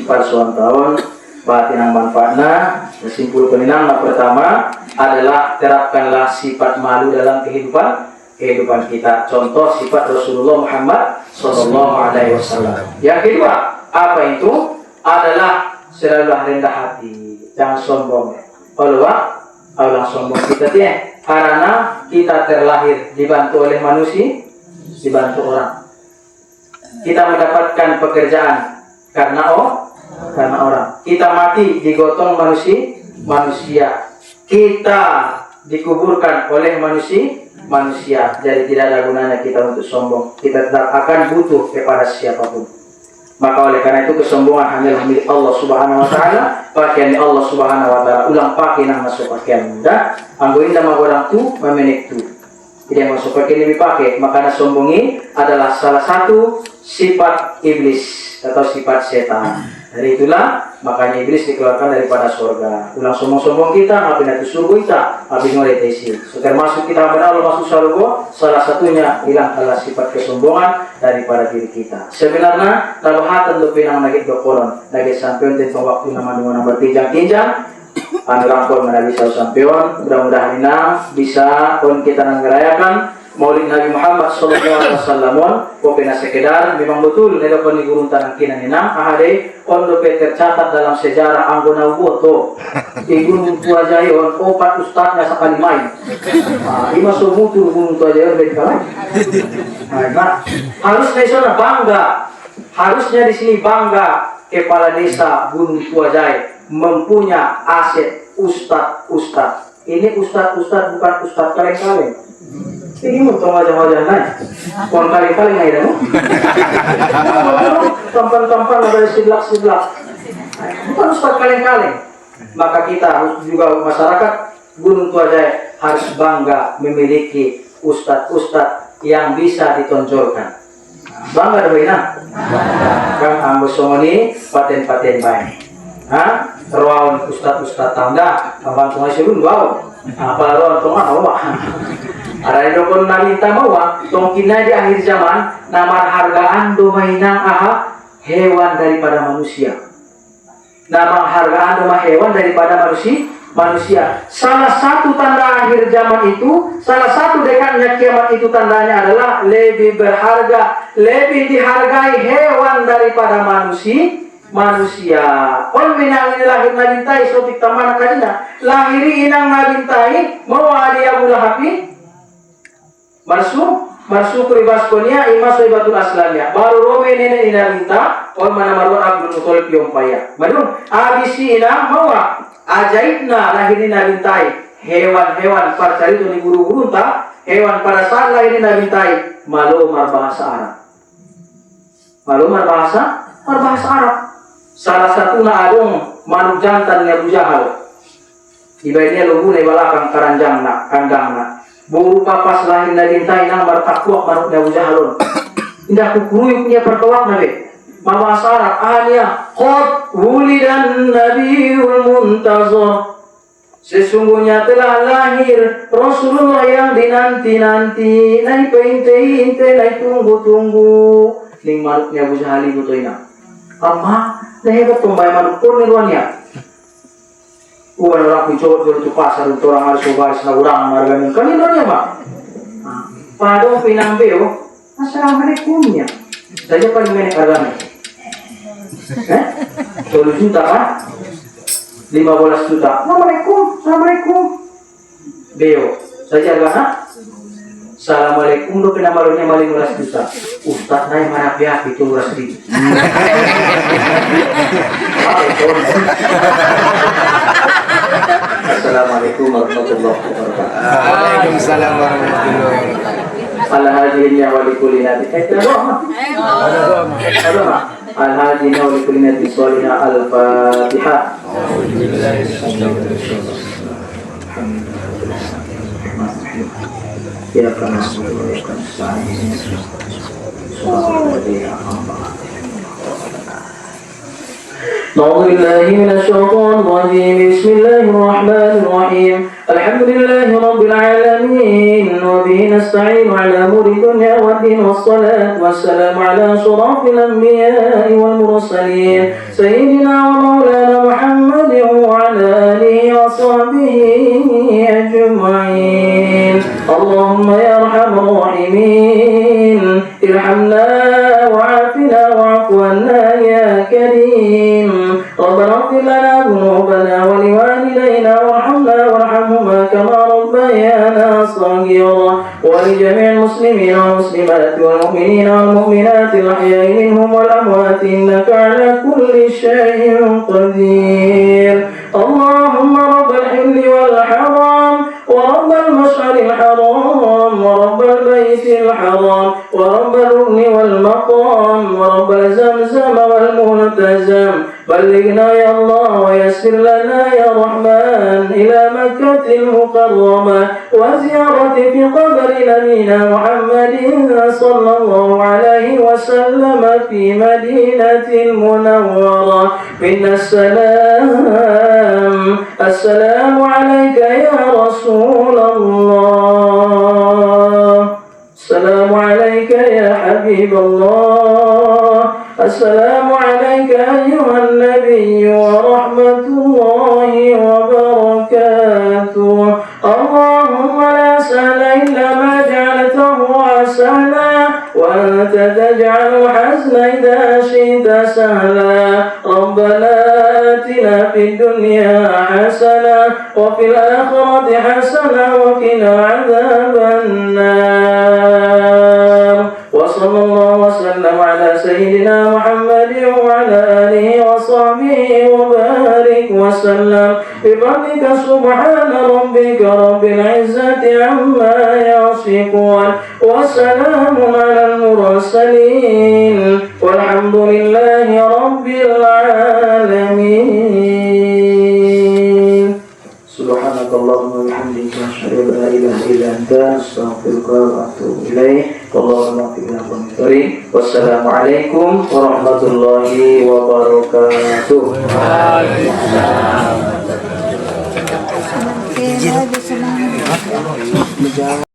persoalan tahun batin yang manfaatnya. Kesimpulan peninang pertama adalah terapkanlah sifat malu dalam kehidupan kita. Contoh sifat Rasulullah Muhammad sallallahu alaihi wasallam. Yang kedua, apa itu? Adalah selalu rendah hati, jangan sombong. Allah sombong kita dia Karena kita terlahir dibantu oleh manusia, dibantu orang. Kita mendapatkan pekerjaan karena orang. Kita mati digotong manusia. Kita dikuburkan oleh manusia. Jadi tidak ada gunanya kita untuk sombong. Kita tetap akan butuh kepada siapapun. Maka oleh karena itu kesombongan hanyalah milik Allah Subhanahu wa taala. Pakaian Allah Subhanahu wa taala ulang pakai nang masuk pakaian muda. Anggo indah magorang tu memenek tu. Jadi yang masuk pakaian lebih pakai. Maka sombongi adalah salah satu sifat iblis atau sifat setan. Dari itulah makanya iblis dikeluarkan daripada surga. Ulang sombong-sombong kita, habis itu surga kita, habis ngoretesi. Termasuk kita benar Allah masuk surga, salah satunya hilang adalah sifat kesombongan daripada diri kita. Sebenarnya labahatan do pinang nagit do koron, nagit sampeon tentang waktu nama berpinjang-pinjang. Rangkul menabi sampeon, mudah-mudahan bisa pun kita ngerayakan Maulid Nabi Muhammad SAW. Pokoknya sekedar memang betul nila ko ni gurun tanang kinanina ahade on do tercatat dalam sejarah anggona uboto igurun tua jayon opat ustadnya sakali main ima somutu gurun tua jayon bedkalai. Nah, harusnya di sana bangga, harusnya di sini bangga kepala desa Gunung Tuajai mempunyai aset ustad. Ini ustad bukan ustad kaleng-kaleng. Ini mau tong wajah-wajah naik. Kon kali-kali ngai dah. Tampan-tampan ada seblak-seblak. Bukan ustaz kaleng-kaleng. Maka kita harus juga masyarakat Gunung Tuajai harus bangga memiliki ustad yang bisa ditonjolkan. Bangga dah ina. Kan anggo somoni paten-paten baik. Ruang ustad tangga, abang tungai sebelum bau. Apa ruang tungai awak. Ada yang dokon nalita mawa, tongkina di akhir zaman, nama hargaan domainang hewan daripada manusia. Nama hargaan doma hewan daripada manusia. Salah satu tanda akhir zaman itu, salah satu dekatnya kiamat itu tandanya adalah lebih berharga, lebih dihargai hewan daripada manusia. On minang ini lahir nabintai sotik tamana kadina, lahiri inang nabintai mau adi Abu Lahabi. Masuk ribaskonia ima soibatul aslamnya baru rome nene ina minta on mana marwan Abdul Muthalib yompaya madung abisi ina mawa ajaibna lahirina bintai hewan-hewan parcari itu di guru-guru ta hewan pada saat lahirina bintai malumar bahasa Arab salah satu na adong manuk jantan nya Abu Jahal ibaratnya lugu ne balakang karanjangna kandangna buru papas lahir dari tainang bertakwak manuk Abu Jahalun. Indah kukurui punya perkawak nabi. Mama Sarah ahliya qad wulidan nabiyul muntazar. Sesungguhnya telah lahir Rasulullah yang dinanti-nanti, nai peinte-inte, nai tunggu-tunggu. Ning manuknya Abu Jahali butoina. Amma, hebat pembayar manuk kurniruannya. Orang pincot itu pasar itu orang harus coba sana orang harganya kan ini dia pak. Pada pinang beo, assalamualaikumnya. Saja paling menek harganya. 10 juta kan? 15 juta. Assalamualaikum. Beo, saja harganya. Assalamualaikum do pina malunya 15 juta. Ustaz naik mana pihak itu 100.000. Assalamualaikum warahmatullahi wabarakatuh. Waalaikumsalam warahmatullahi wabarakatuh. Al-hajinnya walikulinati. Al-hajinnya walikulinati solina al-fatihah. Ya karena أعوذ بالله من الشيطان الرجيم بسم الله الرحمن الرحيم الحمد لله رب العالمين وبه نستعين على أمور الدنيا والدين والصلاة والسلام على أشرف الأنبياء والمرسلين سيدنا ومولانا محمد وعلى آله وصحبه أجمعين اللهم يا أرحم الراحمين ارحمنا وعافنا واعف عنا يا كريم ربنا اغفر لنا ذنوبنا ولوالدينا وارحمنا وارحمهما كما ربيانا المغيرة ولجميع المسلمين والمسلمات والمؤمنين والمؤمنات الأحياء منهم والأموات إنك على كل شيء قدير. اللهم رب الحل والحرام ورب المشعر الحرام ورب البيت الحرام ورب الركن والمقام ورب زمزم والملتزم بلغنا يا الله ويسر لنا يا رحمن إلى مكة المكرمة وزيارة في قبر نبينا محمد صلى الله عليه وسلم في مدينة المنورة. منا السلام عليك يا رسول الله، السلام عليك يا حبيب الله، السلام عليك أيها النبي ورحمة الله وبركاته. اللهم لا سهل إلا ما جعلته سهلا وأنت تجعل الحزن إذا شئت سهلا. ربنا آتنا في الدنيا حسنة وفي الآخرة حسنة وقنا عذاب النار. وصلى الله وسلم على سيدنا محمد وعلى آله وصحبه وبارك وسلم بفضلك سبحان ربك رب العزة عما يصفون وسلام على المرسلين والحمد لله رب العالمين. سبحانك اللهم وبحمدك أشهد أن لا إله إلا أنت أستغفرك وأتوب إليك. اللهم اغفر لنا. والسلام عليكم ورحمة الله وبركاته. Izin.